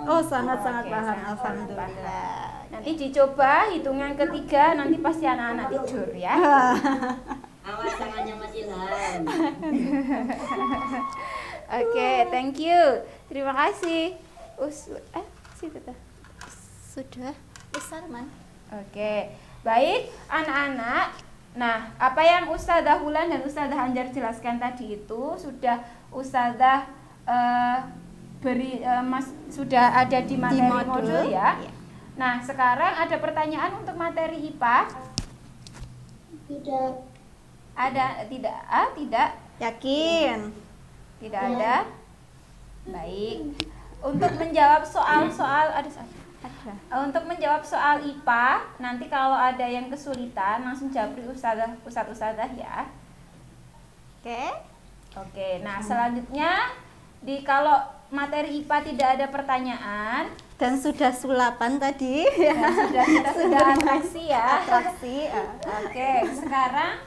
Oh, sangat-sangat paham. Alhamdulillah. Nanti dicoba hitungan ketiga, nanti pasti anak-anak tidur ya. Awas tangannya masih hilang. Oke, thank you. Terima kasih. Sudah besar man. Oke, baik anak-anak. Nah, apa yang Ustazah Wulan dan Ustazah Anjar jelaskan tadi itu sudah Ustazah sudah ada di materi modul ya. Nah, sekarang ada pertanyaan untuk materi IPA. Tidak. Ada tidak? Tidak. Yakin? Tidak ada. Baik. Untuk menjawab soal-soal ada. Untuk menjawab soal IPA, nanti kalau ada yang kesulitan langsung japri ustadzah ya. Oke. Oke. Nah, selanjutnya kalau materi IPA tidak ada pertanyaan Dan sudah sulapan tadi. sudah atraksi ya. Atraksi. Oke, sekarang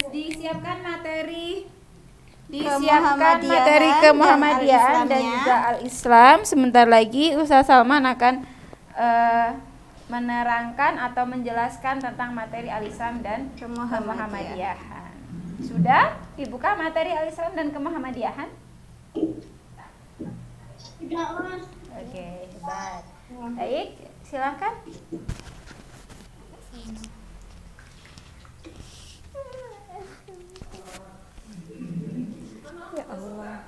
disiapkan materi kemuhammadiyahan dan juga al-Islam. Sebentar lagi Ustaz Salman akan menerangkan atau menjelaskan tentang materi al-Islam dan kemuhammadiyahan. Sudah dibuka materi al-Islam dan kemuhammadiyahan? Tidak, Mas. Oke, hebat. Baik, silakan. Ya Allah.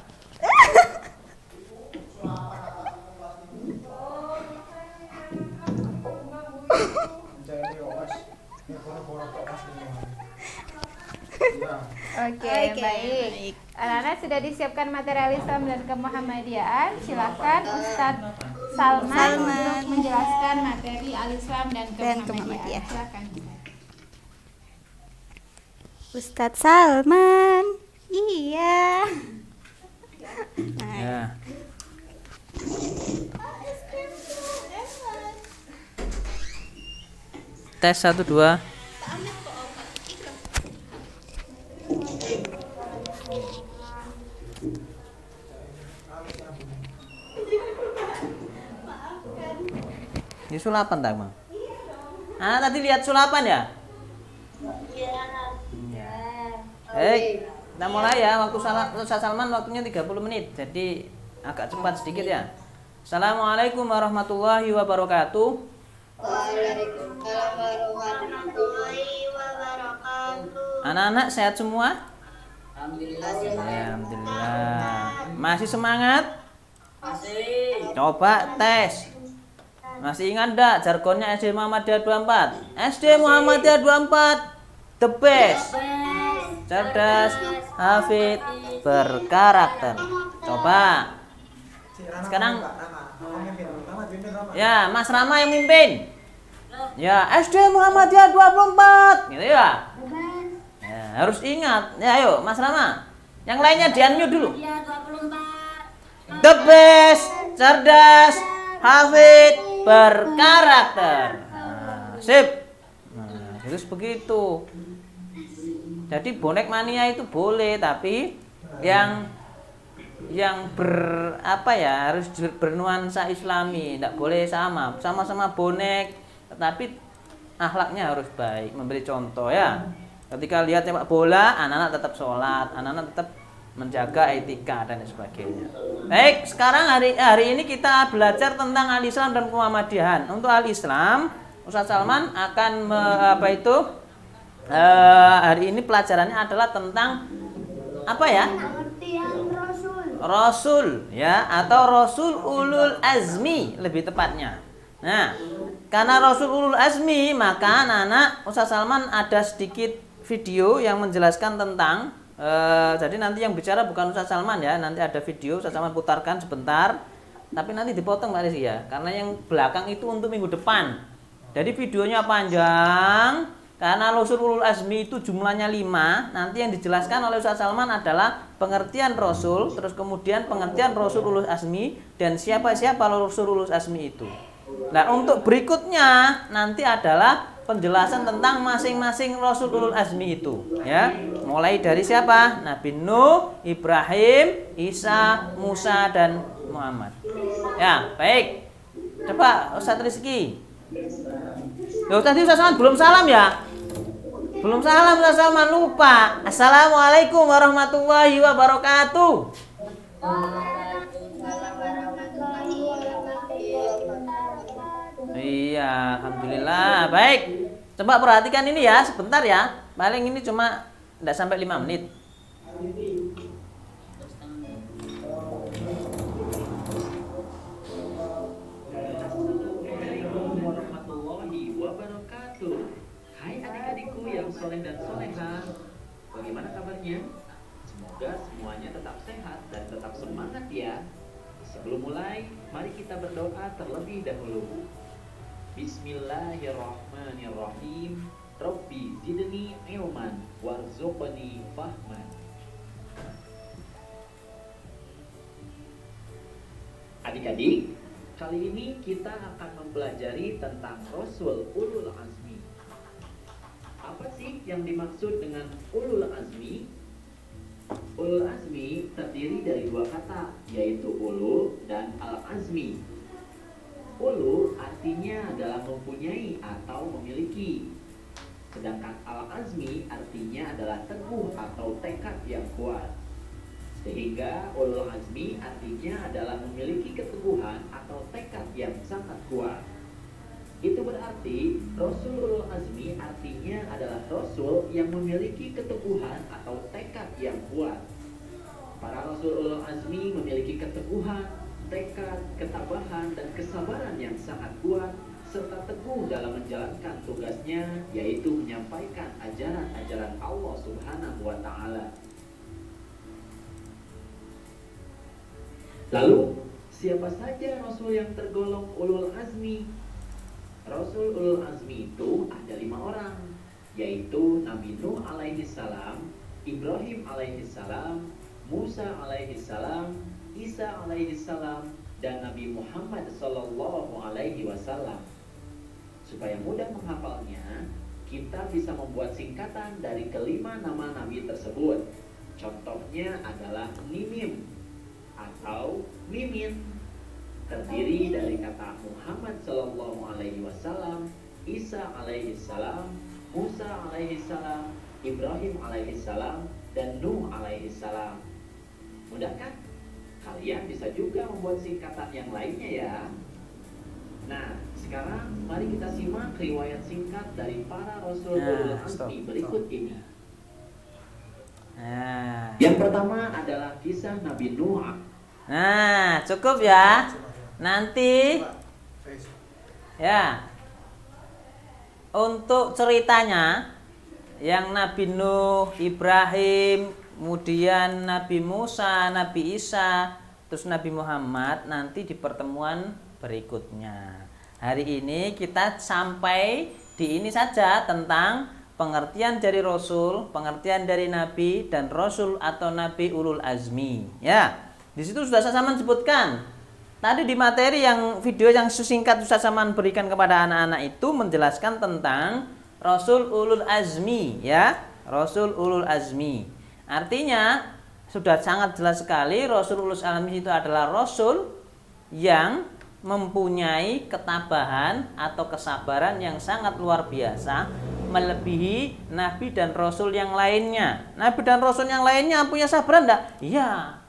Oke, baik. Anak-anak sudah disiapkan materi al-Islam dan kemuhammadiyahan. Silakan Ustadz Salman untuk menjelaskan materi al-Islam dan kemuhammadiyahan. Silakan. Ustadz Salman. Iya. Ya. Tes 1 2. Ini sulapan tak, Bang? Tadi lihat sulapan ya? Iya. Kita mulai ya. Waktu Ustaz Salman waktunya 30 menit. Jadi agak cepat sedikit ya. Assalamualaikum warahmatullahi wabarakatuh. Waalaikumsalam warahmatullahi wabarakatuh. Anak-anak sehat semua? Alhamdulillah. Alhamdulillah. Masih semangat? Masih. Coba tes. Masih ingat enggak jargonnya SD Muhammadiyah 24? SD Muhammadiyah 24 the best. Cerdas, hafid, berkarakter. Coba. Sekarang ya, Mas Rama yang mimpin. Ya, SD Muhammadiyah 24. Gitu ya. Ya, harus ingat. Ya, ayo Mas Rama. Yang lainnya di-unmute dulu. The best, cerdas, hafid, berkarakter. Sip. Nah, terus begitu. Jadi bonek mania itu boleh, tapi yang harus bernuansa Islami, tidak boleh sama-sama bonek, tetapi akhlaknya harus baik, memberi contoh ya. Ketika lihat sepak bola, anak-anak tetap sholat, anak-anak tetap menjaga etika dan sebagainya. Baik, sekarang hari ini kita belajar tentang al-Islam dan Muhammadiyahan. Untuk al-Islam, Ustaz Salman akan hari ini pelajarannya adalah tentang apa ya? Rasul ya, atau Rasul Ulul Azmi lebih tepatnya. Nah, karena Rasul Ulul Azmi, maka anak-anak Ustaz Salman ada sedikit video yang menjelaskan tentang jadi nanti yang bicara bukan Ustaz Salman ya, nanti ada video Ustaz Salman putarkan sebentar, tapi nanti dipotong Mbak Resi ya, karena yang belakang itu untuk minggu depan. Jadi videonya panjang, karena Rasul Ulul Azmi itu jumlahnya 5. Nanti yang dijelaskan oleh Ustaz Salman adalah pengertian Rasul, terus kemudian pengertian Rasul Ulul Azmi, dan siapa-siapa Rasul Ulul Azmi itu. Nah, untuk berikutnya nanti adalah penjelasan tentang masing-masing Rasul Ulul Azmi itu ya. Mulai dari siapa? Nabi Nuh, Ibrahim, Isa, Musa, dan Muhammad. Ya, baik. Coba Ustaz Rizky. Loh, tadi Ustaz Salman belum salam ya? Belum salam Ustaz Salman, lupa. Assalamualaikum warahmatullahi wabarakatuh. Iya, alhamdulillah. Baik. Coba perhatikan ini ya, sebentar ya. Paling ini cuma tidak sampai 5 menit. Hai adik-adikku yang soleh dan soleha, Sebelum mulai, mari kita berdoa terlebih dahulu. Bismillahirrahmanirrahim. Rabbi zidni ilman warzuqni fahman. Adik-adik, kali ini kita akan mempelajari tentang Rasul Ulul Azmi. Apa sih yang dimaksud dengan Ulul Azmi? Ulul Azmi terdiri dari dua kata, yaitu Ulul dan Al-Azmi. Ulul artinya adalah mempunyai atau memiliki. Sedangkan Al-Azmi artinya adalah teguh atau tekad yang kuat. Sehingga Ulul Azmi artinya adalah memiliki keteguhan atau tekad yang sangat kuat. Itu berarti Rasul Ulul Azmi artinya adalah Rasul yang memiliki keteguhan atau tekad yang kuat. Para Rasul Ulul Azmi memiliki keteguhan, tekad, ketabahan, dan kesabaran yang sangat kuat, serta teguh dalam menjalankan tugasnya, yaitu menyampaikan ajaran-ajaran Allah Subhanahu wa Ta'ala. Lalu, siapa saja Rasul yang tergolong Ulul Azmi? Rasul Ulul Azmi itu ada 5 orang, yaitu Nabi Nuh alaihi salam, Ibrahim alaihi salam, Musa alaihi salam, Isa alaihi salam, dan Nabi Muhammad sallallahu alaihi wasallam. Supaya mudah menghafalnya, kita bisa membuat singkatan dari kelima nama Nabi tersebut. Contohnya adalah Mimim atau Mimin, terdiri dari kata Muhammad sallallahu alaihi wasallam, Isa alaihi salam, Musa alaihi salam, Ibrahim alaihi salam, dan Nuh alaihi salam. Mudah kan? Kalian bisa juga membuat singkatan yang lainnya ya. Nah, sekarang mari kita simak riwayat singkat dari para Rasul Ulul Azmi berikut ini. Yang pertama adalah kisah Nabi Nuh. Nah, cukup ya. Nanti ya, untuk ceritanya yang Nabi Nuh, Ibrahim, kemudian Nabi Musa, Nabi Isa, terus Nabi Muhammad nanti di pertemuan berikutnya. Hari ini kita sampai di ini saja tentang pengertian dari Rasul, pengertian dari Nabi dan Rasul atau Nabi Ulul Azmi. Ya, di situ sudah Ustaz Saman sebutkan. Tadi di materi yang video yang singkat Ustaz Saman berikan kepada anak-anak itu menjelaskan tentang Rasul Ulul Azmi, ya, Rasul Ulul Azmi. Artinya sudah sangat jelas sekali Rasul Ulul Azmi itu adalah Rasul yang mempunyai ketabahan atau kesabaran yang sangat luar biasa, melebihi Nabi dan Rasul yang lainnya. Nabi dan Rasul yang lainnya punya sabaran enggak? Iya.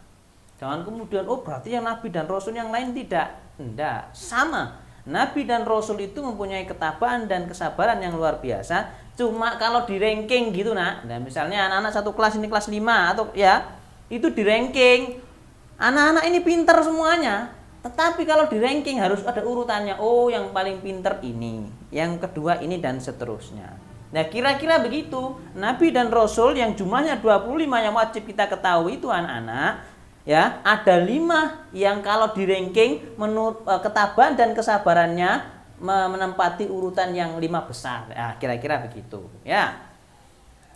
Jangan kemudian, oh berarti yang Nabi dan Rasul yang lain tidak. Enggak, sama. Nabi dan Rasul itu mempunyai ketabahan dan kesabaran yang luar biasa. Cuma kalau di ranking gitu nah misalnya anak-anak satu kelas ini kelas 5 atau ya, itu di ranking. Anak-anak ini pintar semuanya. Tetapi kalau di ranking harus ada urutannya. Oh, yang paling pintar ini, yang kedua ini, dan seterusnya. Nah, kira-kira begitu. Nabi dan Rasul yang jumlahnya 25 yang wajib kita ketahui itu anak-anak. Ya, ada 5 yang kalau di ranking menurut ketabahan dan kesabarannya menempati urutan yang 5 besar. Nah, kira-kira begitu. Ya,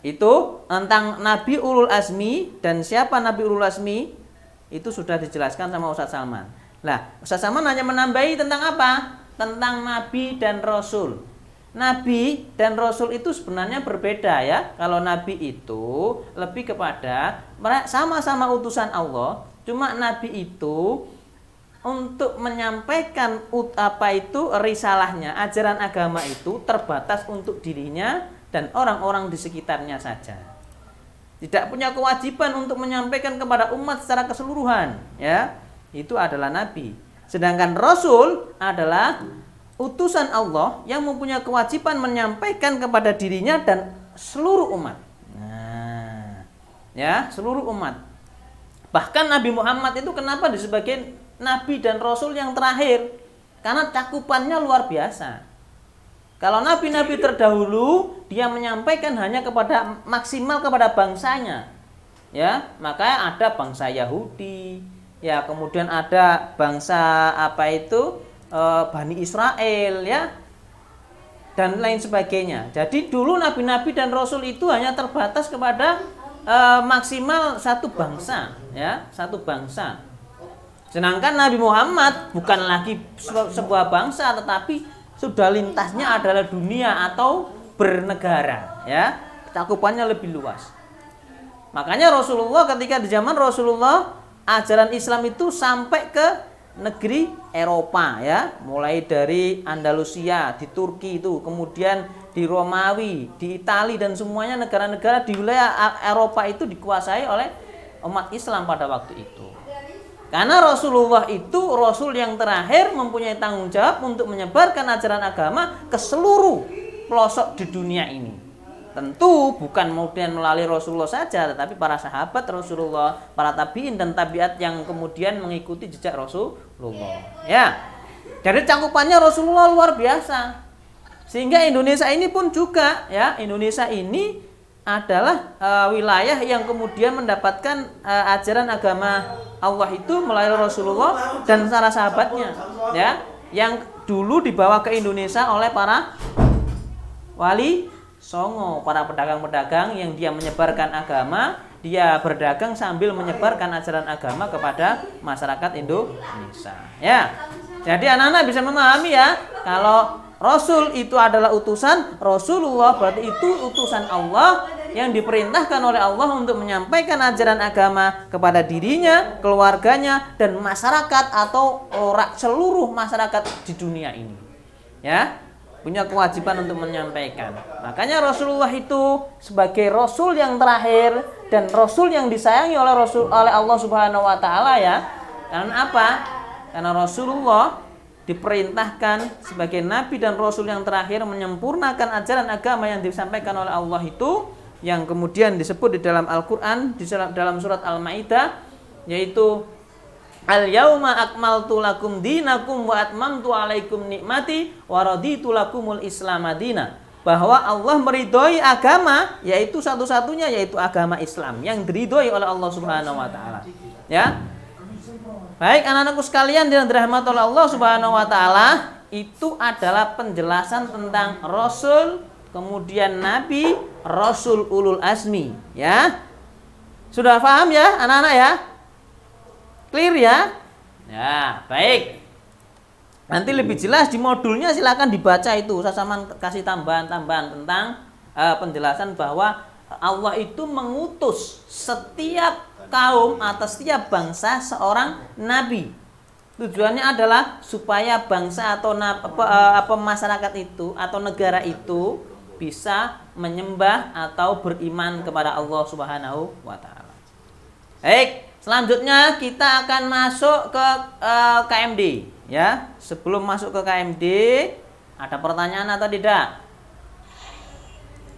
itu tentang Nabi Ulul Azmi dan siapa Nabi Ulul Azmi itu sudah dijelaskan sama Ustaz Salman. Nah, Ustaz Salman hanya menambahi tentang apa? Tentang Nabi dan Rasul. Nabi dan Rasul itu sebenarnya berbeda ya. Kalau Nabi itu lebih kepada sama-sama utusan Allah. Cuma Nabi itu untuk menyampaikan risalahnya, ajaran agama itu terbatas untuk dirinya dan orang-orang di sekitarnya saja. Tidak punya kewajiban untuk menyampaikan kepada umat secara keseluruhan, ya. Itu adalah Nabi. Sedangkan Rasul adalah utusan Allah yang mempunyai kewajiban menyampaikan kepada dirinya dan seluruh umat. Nah, ya, seluruh umat. Bahkan Nabi Muhammad itu kenapa disebut Nabi dan Rasul yang terakhir? Karena cakupannya luar biasa. Kalau nabi-nabi terdahulu dia menyampaikan hanya kepada maksimal kepada bangsanya. Ya, maka ada bangsa Yahudi, ya kemudian ada bangsa apa itu Bani Israel ya, dan lain sebagainya. Jadi dulu nabi-nabi dan rasul itu hanya terbatas kepada maksimal satu bangsa ya, satu bangsa. Sedangkan Nabi Muhammad bukan lagi sebuah bangsa, tetapi sudah lintasnya adalah dunia atau bernegara ya, cakupannya lebih luas. Makanya Rasulullah ketika di zaman Rasulullah, ajaran Islam itu sampai ke negeri Eropa ya, mulai dari Andalusia di Turki itu, kemudian di Romawi, di Italia, dan semuanya negara-negara di wilayah Eropa itu dikuasai oleh umat Islam pada waktu itu. Karena Rasulullah itu Rasul yang terakhir mempunyai tanggung jawab untuk menyebarkan ajaran agama ke seluruh pelosok di dunia ini. Tentu bukan kemudian melalui Rasulullah saja, tetapi para sahabat Rasulullah, para tabiin dan tabiat yang kemudian mengikuti jejak Rasulullah. Ya, jadi cakupannya Rasulullah luar biasa. Sehingga Indonesia ini pun juga, ya, Indonesia ini adalah wilayah yang kemudian mendapatkan ajaran agama Allah itu melalui Rasulullah dan para sahabatnya, ya, yang dulu dibawa ke Indonesia oleh para wali songo, para pedagang-pedagang yang dia menyebarkan agama, dia berdagang sambil menyebarkan ajaran agama kepada masyarakat Indonesia. Ya, jadi anak-anak bisa memahami ya, kalau Rasul itu adalah utusan Rasulullah, berarti itu utusan Allah yang diperintahkan oleh Allah untuk menyampaikan ajaran agama kepada dirinya, keluarganya, dan masyarakat atau orang seluruh masyarakat di dunia ini. Ya, punya kewajiban untuk menyampaikan. Makanya Rasulullah itu sebagai Rasul yang terakhir dan Rasul yang disayangi oleh Allah Subhanahu Wa Taala ya. Karena apa? Karena Rasulullah diperintahkan sebagai Nabi dan Rasul yang terakhir menyempurnakan ajaran agama yang disampaikan oleh Allah itu, yang kemudian disebut di dalam Al-Quran, di dalam surat Al-Ma'idah, yaitu Al-yauma akmaltu lakum dinakum wa atmamtu alaikum nikmati wa raditu lakumul Islam madina. Bahwa Allah meridhoi agama, yaitu satu-satunya, yaitu agama Islam yang diridhoi oleh Allah Subhanahu Wa Taala. Ya, baik anak-anakku sekalian yang dirahmati oleh Allah Subhanahu Wa Taala, itu adalah penjelasan tentang Rasul, kemudian Nabi, Rasul ulul azmi. Ya, sudah paham ya anak-anak ya? Clear ya? Ya, baik. Nanti lebih jelas di modulnya silakan dibaca itu. Saya sama kasih tambahan-tambahan tentang penjelasan bahwa Allah itu mengutus setiap kaum atau setiap bangsa seorang nabi. Tujuannya adalah supaya bangsa atau masyarakat itu atau negara itu bisa menyembah atau beriman kepada Allah Subhanahu wa Ta'ala. Baik, selanjutnya kita akan masuk ke KMD ya. Sebelum masuk ke KMD, ada pertanyaan atau tidak?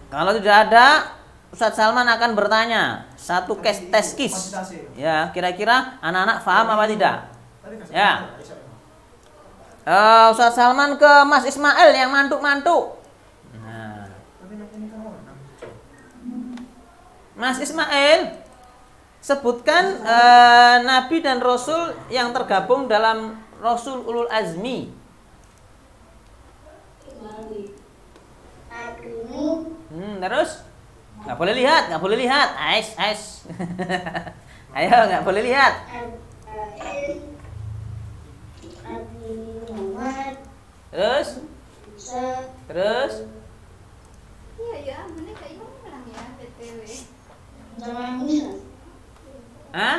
Kalau tidak ada, Ustadz Salman akan bertanya satu tes kis. Ya, kira-kira anak-anak paham apa tidak? Ya. Ustadz Salman ke Mas Ismail yang mantuk-mantuk. Nah. Mas Ismail, sebutkan Nabi dan Rasul yang tergabung dalam Rasul ulul azmi. Terus? Nggak boleh lihat, nggak boleh lihat. Ais. Ayo, nggak boleh lihat. Terus? Iya, bener kayak Imam bilang ya, BTW. Hah?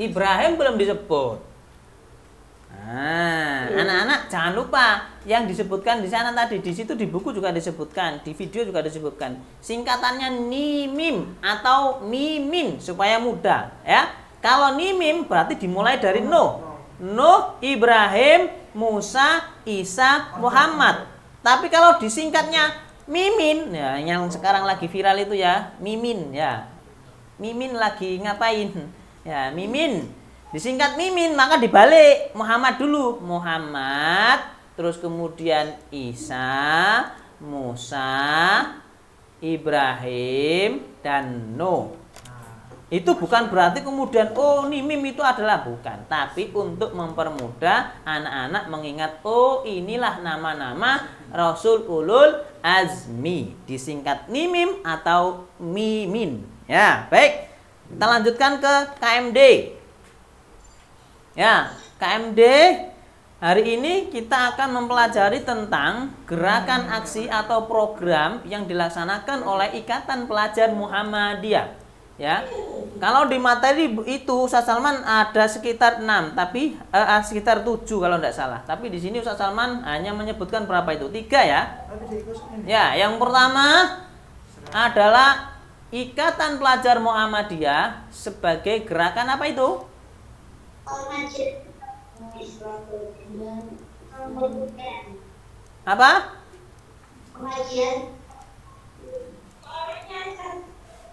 Ibrahim belum disebut. Nah, anak-anak jangan lupa yang disebutkan di sana tadi, di situ di buku juga disebutkan, di video juga disebutkan. Singkatannya Nimim atau Mimin supaya mudah, ya. Kalau Nimim berarti dimulai dari Nuh, Ibrahim, Musa, Isa, Muhammad. Tapi kalau disingkatnya Mimin, ya, yang sekarang lagi viral itu ya, Mimin ya. Mimin lagi ngapain? Ya, Mimin. Disingkat Mimin, maka dibalik Muhammad dulu. Muhammad, terus kemudian Isa, Musa, Ibrahim, dan Nuh. Itu bukan berarti kemudian oh ini mim itu adalah bukan, tapi untuk mempermudah anak-anak mengingat oh inilah nama-nama Rasul Ulul Azmi, disingkat mimim atau mimin. Ya, baik. Kita lanjutkan ke KMD. Ya, KMD hari ini kita akan mempelajari tentang gerakan aksi atau program yang dilaksanakan oleh Ikatan Pelajar Muhammadiyah. Ya, kalau di materi itu Ustaz Salman ada sekitar 6, tapi sekitar 7 kalau tidak salah. Tapi di sini Ustaz Salman hanya menyebutkan berapa itu? 3 ya. Ya, yang pertama adalah Ikatan Pelajar Muhammadiyah sebagai gerakan apa itu? Apa?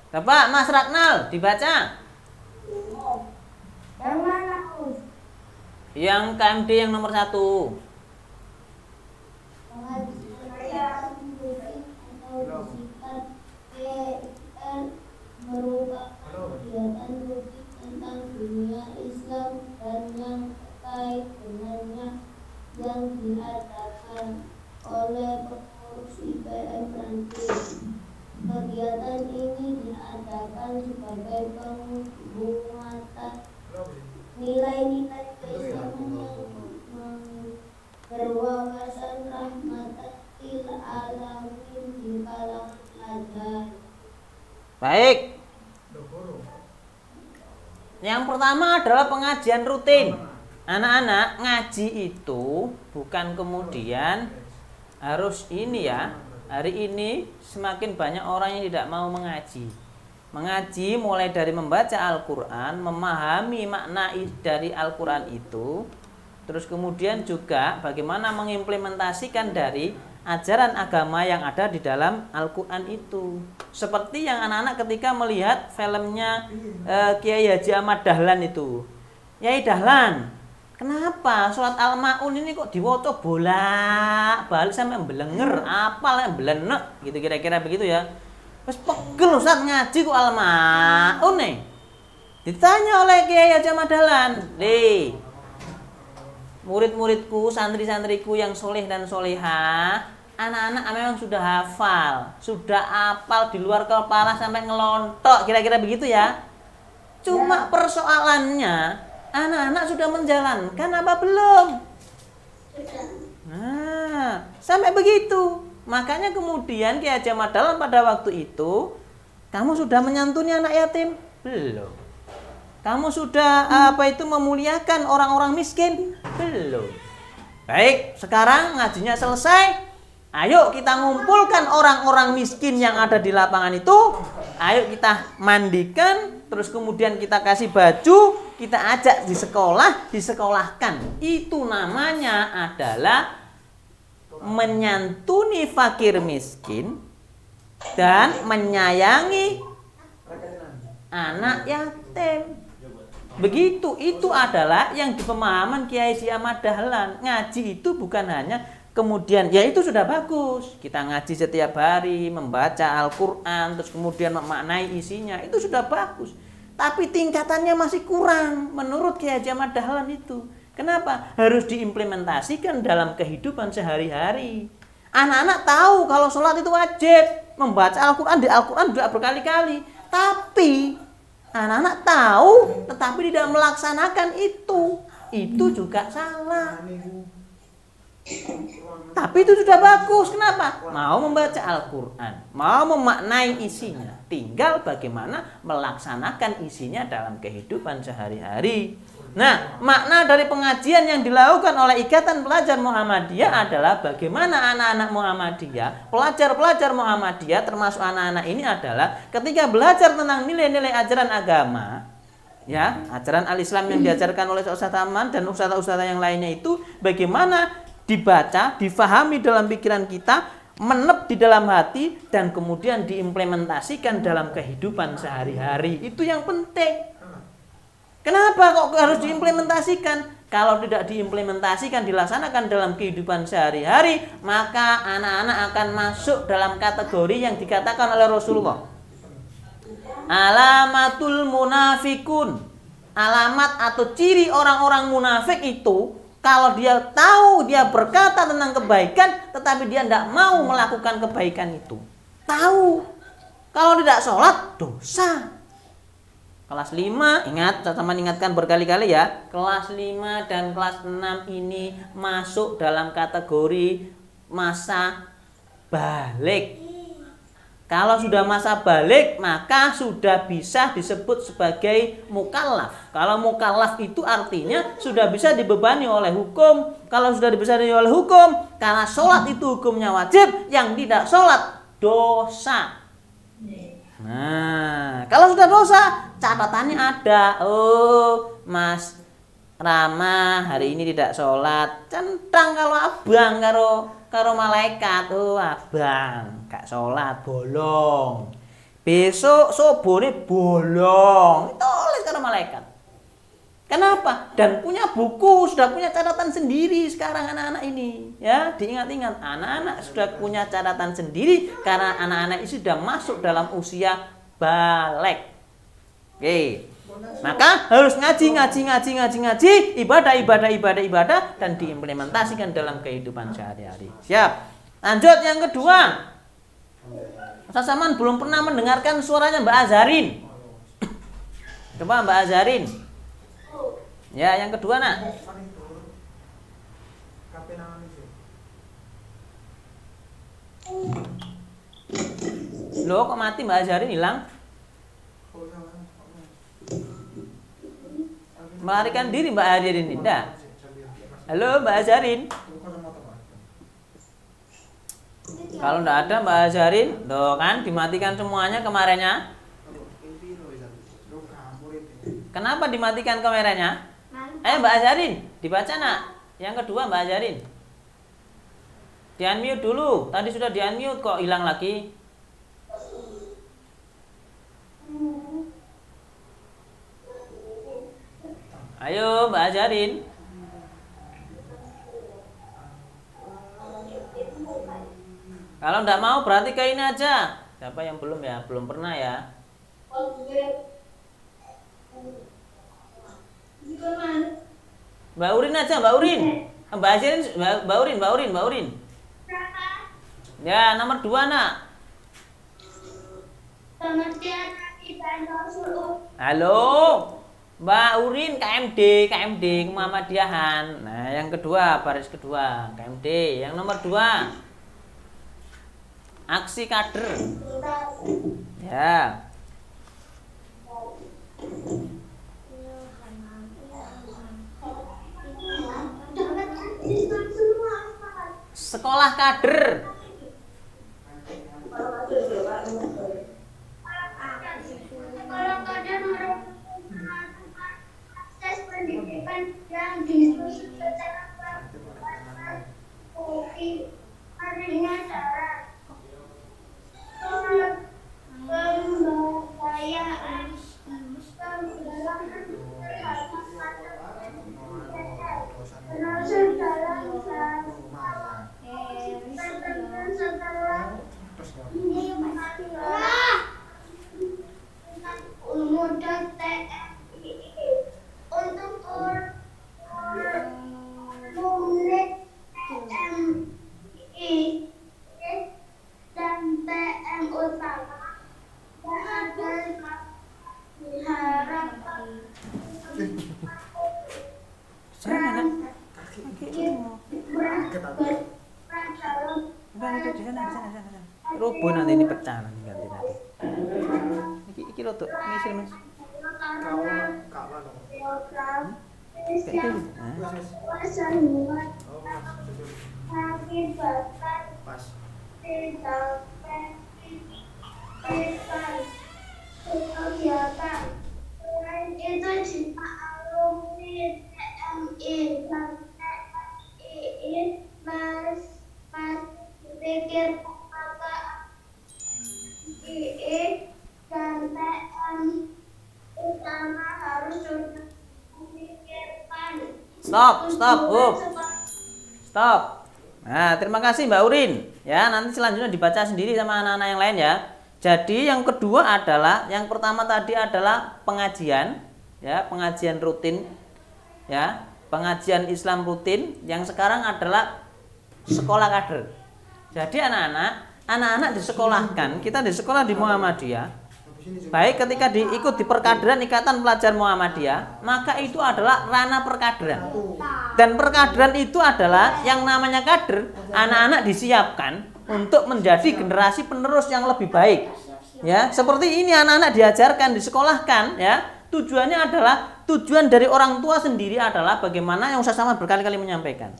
Coba Mas Raknal dibaca. Yang KMD yang nomor 1. Merupakan kegiatan rutin tentang dunia Islam dan yang terkait dengannya yang diadakan oleh pengurus IPM Prancis. Kegiatan ini diadakan sebagai penguatan nilai-nilai keislaman yang berwawasan rahmatan lil alamin di kalangan pelajar. Baik. Yang pertama adalah pengajian rutin. Anak-anak ngaji itu bukan kemudian harus ini ya. Hari ini semakin banyak orang yang tidak mau mengaji. Mengaji mulai dari membaca Al-Quran, memahami makna dari Al-Quran itu, terus kemudian juga bagaimana mengimplementasikan dari ajaran agama yang ada di dalam Al-Quran itu. Seperti yang anak-anak ketika melihat filmnya Kiai Haji Ahmad Dahlan itu. Yai Dahlan, kenapa surat Al-Ma'un ini kok diwoco bolak-balik sampai belenger, apal yang belenek gitu, kira-kira begitu ya. Terus pegel Ustaz ngaji kok Al-Ma'un nih. Ditanya oleh Kiai Haji Ahmad Dahlan, murid-muridku, santri-santriku yang soleh dan solehah, anak-anak memang sudah hafal, sudah apal di luar kepala sampai ngelontok, kira-kira begitu ya. Cuma persoalannya anak-anak sudah menjalankan apa belum? Nah, sampai begitu. Makanya kemudian Kiai Haji Ahmad Dahlan pada waktu itu, kamu sudah menyantuni anak yatim? Belum. Kamu sudah memuliakan orang-orang miskin? Belum. Baik, sekarang ngajinya selesai. Ayo kita ngumpulkan orang-orang miskin yang ada di lapangan itu. Ayo kita mandikan, terus kemudian kita kasih baju, kita ajak di sekolah, disekolahkan. Itu namanya adalah menyantuni fakir miskin dan menyayangi anak yatim. Begitu, itu adalah yang di pemahaman Kiai Haji Ahmad Dahlan. Ngaji itu bukan hanya kemudian, ya itu sudah bagus. Kita ngaji setiap hari, membaca Al-Quran, terus kemudian memaknai isinya, itu sudah bagus. Tapi tingkatannya masih kurang menurut Kiai Haji Ahmad Dahlan itu. Kenapa? Harus diimplementasikan dalam kehidupan sehari-hari. Anak-anak tahu kalau sholat itu wajib, membaca Al-Quran, di Al-Quran juga berkali-kali. Tapi anak-anak tahu, tetapi tidak melaksanakan itu. Itu juga salah. Tapi itu sudah bagus. Kenapa? Mau membaca Al-Quran, mau memaknai isinya. Tinggal bagaimana melaksanakan isinya dalam kehidupan sehari-hari. Nah, makna dari pengajian yang dilakukan oleh Ikatan Pelajar Muhammadiyah adalah bagaimana anak-anak Muhammadiyah, pelajar-pelajar Muhammadiyah termasuk anak-anak ini adalah ketika belajar tentang nilai-nilai ajaran agama, ya, ajaran al-Islam yang diajarkan oleh Ustaz Aman dan ustaz-ustaz yang lainnya itu bagaimana dibaca, difahami dalam pikiran kita, menep di dalam hati dan kemudian diimplementasikan dalam kehidupan sehari-hari. Itu yang penting. Kenapa kok harus diimplementasikan? Kalau tidak diimplementasikan, dilaksanakan dalam kehidupan sehari-hari, maka anak-anak akan masuk dalam kategori yang dikatakan oleh Rasulullah. Alamatul munafikun. Alamat atau ciri orang-orang munafik itu kalau dia tahu, dia berkata tentang kebaikan tetapi dia tidak mau melakukan kebaikan itu. Tahu. Kalau tidak sholat, dosa. Kelas 5, ingat, sama ingatkan berkali-kali ya. Kelas 5 dan kelas 6 ini masuk dalam kategori masa balik. Kalau sudah masa balik, maka sudah bisa disebut sebagai mukallaf. Kalau mukallaf itu artinya sudah bisa dibebani oleh hukum. Kalau sudah dibebani oleh hukum, karena sholat itu hukumnya wajib, yang tidak sholat dosa. Nah, kalau sudah dosa, catatannya ada. Oh, Mas Rama hari ini tidak sholat. Centang kalau abang karo malaikat. Oh, abang gak sholat, bolong. Besok sobone bolong. Ditulis karo malaikat. Kenapa? Dan punya buku, sudah punya catatan sendiri sekarang anak-anak ini. Ya, diingat-ingat, anak-anak sudah punya catatan sendiri karena anak-anak ini sudah masuk dalam usia balik. Oke. Maka harus ngaji, ibadah dan diimplementasikan dalam kehidupan sehari-hari. Siap. Lanjut yang kedua. Ustaz Saman belum pernah mendengarkan suaranya Mbak Azarin. Coba Mbak Azarin. Ya, yang kedua nak. Loh, kok mati Mbak Azarin hilang? Melarikan diri Mbak Azarin ini, enggak? Halo Mbak Azarin. Kalau enggak ada Mbak Azarin, loh kan dimatikan semuanya kameranya. Kenapa dimatikan kameranya? Ayo Mbak Azarin, dibaca nak. Yang kedua Mbak Azarin. Di-unmute dulu. Tadi sudah di-unmute kok hilang lagi. Ayo Mbak Azarin. Kalau enggak mau berarti ke ini aja. Siapa yang belum ya? Belum pernah ya? Mbak Urin aja, Mbak Urin. Mbak Azarin, Mbak Urin. Ya, nomor 2 nak. Halo, Mbak Urin KMD Muhammadiyahan. Nah, yang kedua, baris kedua, KMD. Yang nomor 2, aksi kader. Ya. Sekolah kader. Sekolah kader melakukan akses pendidikan yang disusun secara artinya cara pemberdayaan dan TM utama diharapkan Robo nanti ini pecah nanti ganti. Iki lo tuh, ini sih mas. kegiatan selain itu jika alumni TMI dan TMI masih berpikir apakah TMI dan TM utama harus sudah memikirkan. Stop. Nah, terima kasih Mbak Urin. Ya, nanti selanjutnya dibaca sendiri sama anak-anak yang lain ya. Jadi yang kedua adalah, yang pertama tadi adalah pengajian, ya, pengajian rutin, ya, pengajian Islam rutin. Yang sekarang adalah sekolah kader. Jadi anak-anak disekolahkan, kita di sekolah di Muhammadiyah. Baik ketika ikut di perkaderan Ikatan Pelajar Muhammadiyah, maka itu adalah ranah perkaderan. Dan perkaderan itu adalah yang namanya kader, anak-anak disiapkan untuk menjadi generasi penerus yang lebih baik. Ya, seperti ini anak-anak diajarkan, disekolahkan, ya. Tujuannya adalah, tujuan dari orang tua sendiri adalah bagaimana yang Ustaz Salman berkali-kali menyampaikan.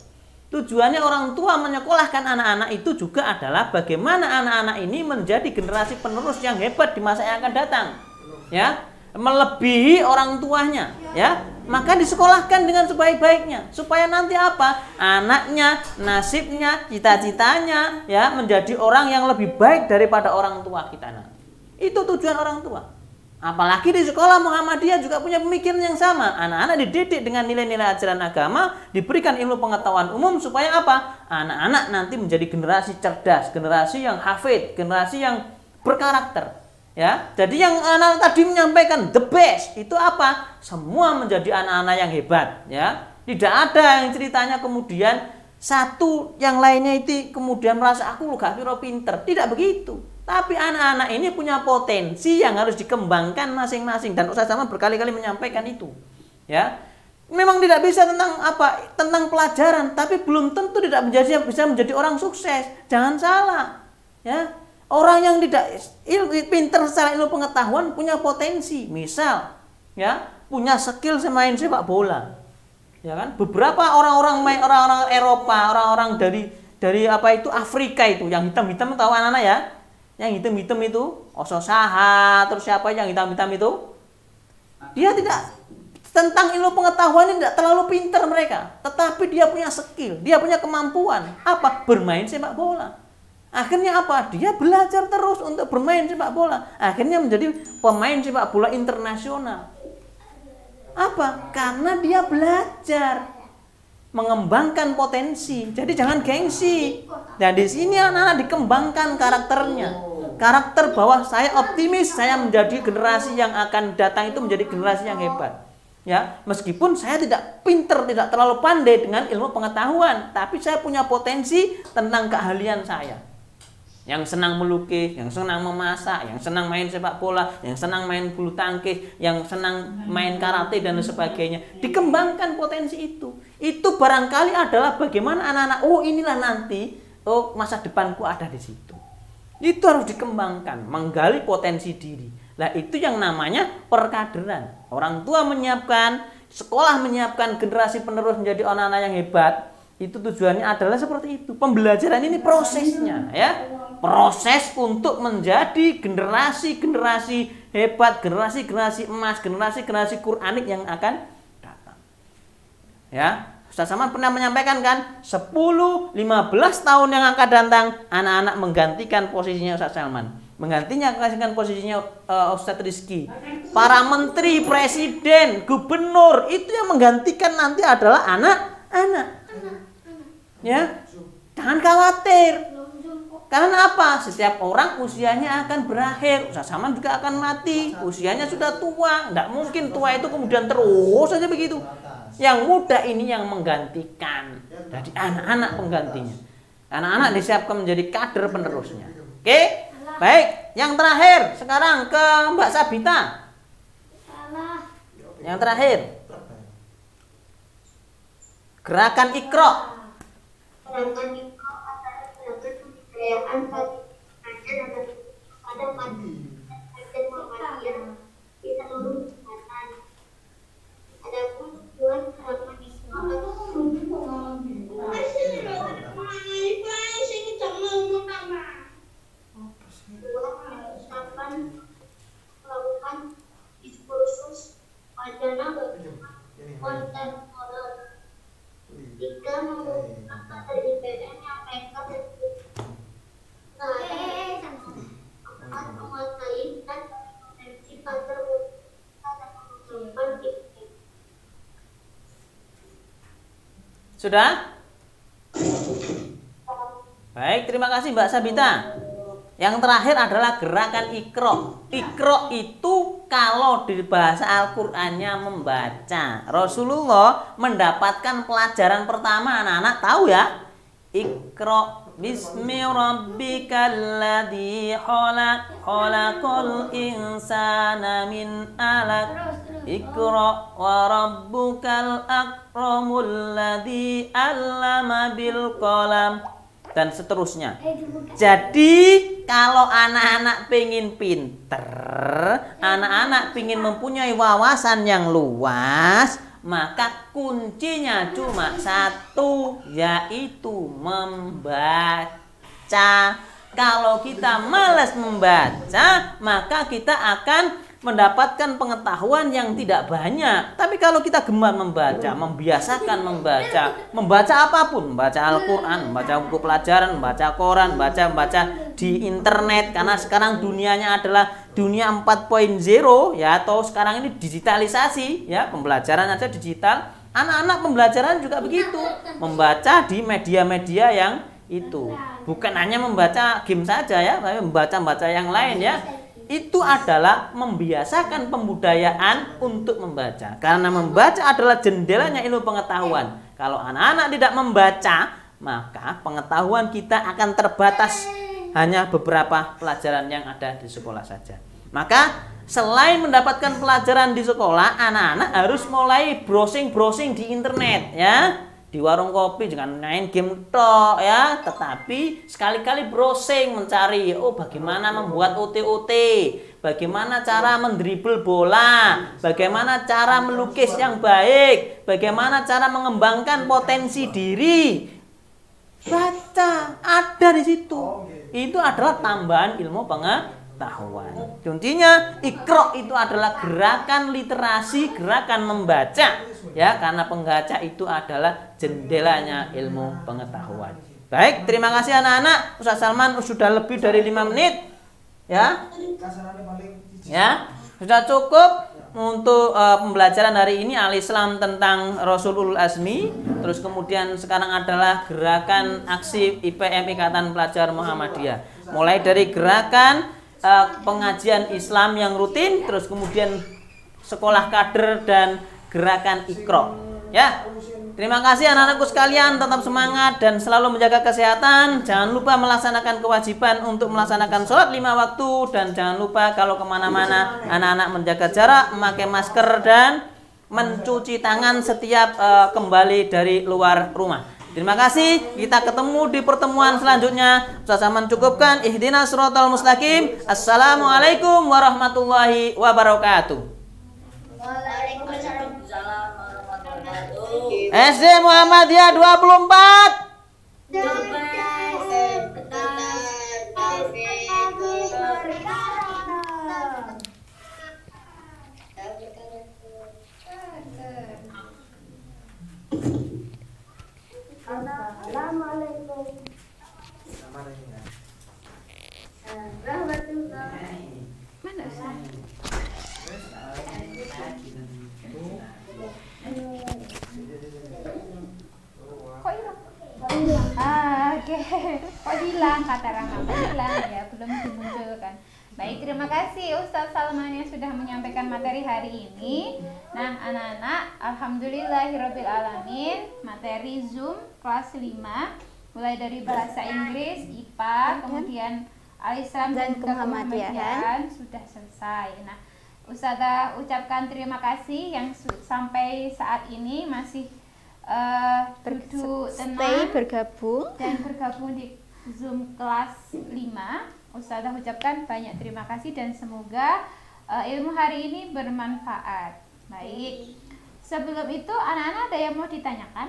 Tujuannya orang tua menyekolahkan anak-anak itu juga adalah bagaimana anak-anak ini menjadi generasi penerus yang hebat di masa yang akan datang. Ya, melebihi orang tuanya, ya. Maka disekolahkan dengan sebaik-baiknya supaya nanti apa? Anaknya, nasibnya, cita-citanya, ya, menjadi orang yang lebih baik daripada orang tua kita nanti. Itu tujuan orang tua. Apalagi di sekolah Muhammadiyah juga punya pemikiran yang sama. Anak-anak dididik dengan nilai-nilai ajaran agama, diberikan ilmu pengetahuan umum supaya apa? Anak-anak nanti menjadi generasi cerdas, generasi yang hafid, generasi yang berkarakter. Ya, jadi yang anak tadi menyampaikan the best itu apa? Semua menjadi anak-anak yang hebat. Ya, tidak ada yang ceritanya kemudian satu yang lainnya itu kemudian merasa aku gak kira pinter. Tidak begitu. Tapi anak-anak ini punya potensi yang harus dikembangkan masing-masing, dan Ustaz Salman berkali-kali menyampaikan itu. Ya. Memang tidak bisa tentang apa? Tentang pelajaran, tapi belum tentu tidak bisa menjadi orang sukses. Jangan salah. Ya. Orang yang tidak pintar secara ilmu pengetahuan punya potensi. Misal, ya, punya skill main sepak bola. Ya kan? Beberapa orang-orang Eropa, orang-orang dari apa itu Afrika itu yang hitam-hitam, tahu anak-anak ya? Yang hitam-hitam itu, Oso Saha, terus siapa yang hitam-hitam itu? Dia tidak, tentang ilmu pengetahuan tidak terlalu pintar mereka, tetapi dia punya skill, dia punya kemampuan apa? Bermain sepak bola. Akhirnya apa? Dia belajar terus untuk bermain sepak bola. Akhirnya menjadi pemain sepak bola internasional. Apa? Karena dia belajar mengembangkan potensi. Jadi jangan gengsi. Dan di sini anak-anak dikembangkan karakternya. Karakter bahwa saya optimis, saya menjadi generasi yang akan datang itu menjadi generasi yang hebat. Ya, meskipun saya tidak pinter, tidak terlalu pandai dengan ilmu pengetahuan, tapi saya punya potensi tentang keahlian saya. Yang senang melukis, yang senang memasak, yang senang main sepak bola, yang senang main bulu tangkis, yang senang main karate dan sebagainya. Dikembangkan potensi itu. Itu barangkali adalah bagaimana anak-anak, oh inilah nanti, oh masa depanku ada di situ. Itu harus dikembangkan, menggali potensi diri. Nah itu yang namanya perkaderan. Orang tua menyiapkan, sekolah menyiapkan generasi penerus menjadi anak-anak yang hebat. Itu tujuannya adalah seperti itu. Pembelajaran ini prosesnya, ya. Proses untuk menjadi generasi-generasi hebat, generasi-generasi emas, generasi-generasi Quranik yang akan datang. Ya, Ustaz Salman pernah menyampaikan kan, 10-15 tahun yang akan datang anak-anak menggantikan posisinya Ustaz Salman, menggantikan posisinya Ustaz Rizky. Para menteri, presiden, gubernur itu yang menggantikan nanti adalah anak-anak. Ya, jangan khawatir. Karena apa? Setiap orang usianya akan berakhir. Ustaz Salman juga akan mati. Usianya sudah tua. Tidak mungkin tua itu kemudian terus saja begitu. Yang muda ini yang menggantikan. Jadi anak-anak penggantinya. Anak-anak disiapkan menjadi kader penerusnya. Oke? Baik. Yang terakhir sekarang ke Mbak Sabita. Yang terakhir. Gerakan Iqra. Gerakan Iqra kebudayaan pada pelajar Muhammadiyah di seluruh Selatan. Adapun tujuan gerakan Iqra melakukan diskursus wacana kontemporer. Jika menggunakan dari IPN yang mereka akan menguasai dan potensi pasar dan mengembangkan IPN. Sudah? Baik, terima kasih Mbak Sabita. Yang terakhir adalah gerakan ikro. Ikro itu kalau di bahasa Al-Qur'annya membaca. Rasulullah mendapatkan pelajaran pertama, anak-anak tahu ya? Ikro bismi rabbikal ladzi khalaqal insana min 'alaq. Ikra wa rabbukal akramul ladzi 'allama bil qalam, dan seterusnya. Jadi kalau anak-anak pengen pinter, anak-anak pengen mempunyai wawasan yang luas, maka kuncinya cuma satu, yaitu membaca. Kalau kita malas membaca, maka kita akan mendapatkan pengetahuan yang tidak banyak. Tapi kalau kita gemar membaca, membiasakan membaca apapun, membaca Al-Quran, membaca buku pelajaran, membaca koran, membaca di internet, karena sekarang dunianya adalah dunia 4.0 ya, atau sekarang ini digitalisasi ya, pembelajaran aja digital. Anak-anak pembelajaran juga begitu, membaca di media-media yang itu, bukan hanya membaca game saja ya, tapi membaca yang lain ya. Itu adalah membiasakan pembudayaan untuk membaca. Karena membaca adalah jendelanya ilmu pengetahuan. Kalau anak-anak tidak membaca, maka pengetahuan kita akan terbatas hanya beberapa pelajaran yang ada di sekolah saja. Maka selain mendapatkan pelajaran di sekolah, anak-anak harus mulai browsing-browsing di internet ya. Di warung kopi jangan main game tok ya, tetapi sekali-kali browsing, mencari bagaimana membuat OT-OT, bagaimana cara mendribble bola, bagaimana cara melukis yang baik, bagaimana cara mengembangkan potensi diri. Baca, ada di situ. Itu adalah tambahan ilmu pengetahuan. Kuncinya ikro itu adalah gerakan literasi, gerakan membaca ya, karena pembaca itu adalah jendelanya ilmu pengetahuan. Baik, terima kasih anak-anak. Ustaz Salman sudah lebih dari 5 menit ya. Ya, sudah cukup untuk pembelajaran hari ini Al-Islam tentang Rasul Ulul Azmi. Terus kemudian sekarang adalah gerakan aksi IPM Ikatan Pelajar Muhammadiyah. Mulai dari gerakan pengajian Islam yang rutin, terus kemudian sekolah kader dan gerakan ikro ya. Terima kasih anak-anakku sekalian, tetap semangat dan selalu menjaga kesehatan. Jangan lupa melaksanakan kewajiban untuk melaksanakan sholat 5 waktu, dan jangan lupa kalau kemana-mana anak-anak menjaga jarak, memakai masker dan mencuci tangan setiap kembali dari luar rumah. Terima kasih, kita ketemu di pertemuan selanjutnya. Ustaz Salman cukupkan. Ihdinas siratal mustaqim. Assalamualaikum warahmatullahi wabarakatuh. SD Muhammadiyah 24. Assalamualaikum warahmatullahi Oke. Kok hilang kata Rama? Hilang ya, belum dimunculkan. Baik, terima kasih Ustaz Salman yang sudah menyampaikan materi hari ini. Nah, anak-anak, alhamdulillahirabbil alamin, materi Zoom kelas 5 mulai dari bahasa Inggris, IPA, kemudian Al-Islam dan Kemuhammadiyaan sudah selesai. Nah, Ustazah ucapkan terima kasih yang sampai saat ini masih duduk tenang dan bergabung di Zoom kelas 5. Ustazah ucapkan banyak terima kasih dan semoga ilmu hari ini bermanfaat. Baik, sebelum itu anak-anak ada yang mau ditanyakan?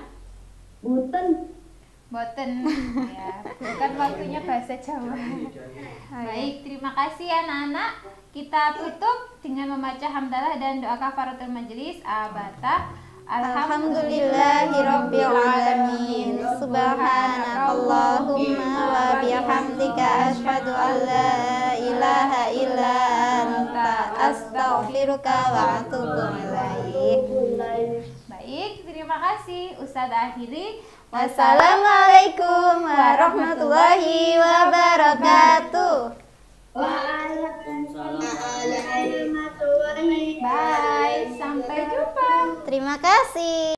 Boten ya, bukan waktunya bahasa Jawa. Baik, terima kasih anak-anak. Kita tutup dengan membaca hamdalah dan doa kafaratul majelis. Abata. Alhamdulillahirabbil alamin. Subhanakallahumma wa bihamdika asyhadu an la ilaha illa anta astaghfiruka wa atubu ilaik. Baik, terima kasih. Ustaz akhiri. Wassalamualaikum warahmatullahi wabarakatuh. Terima kasih.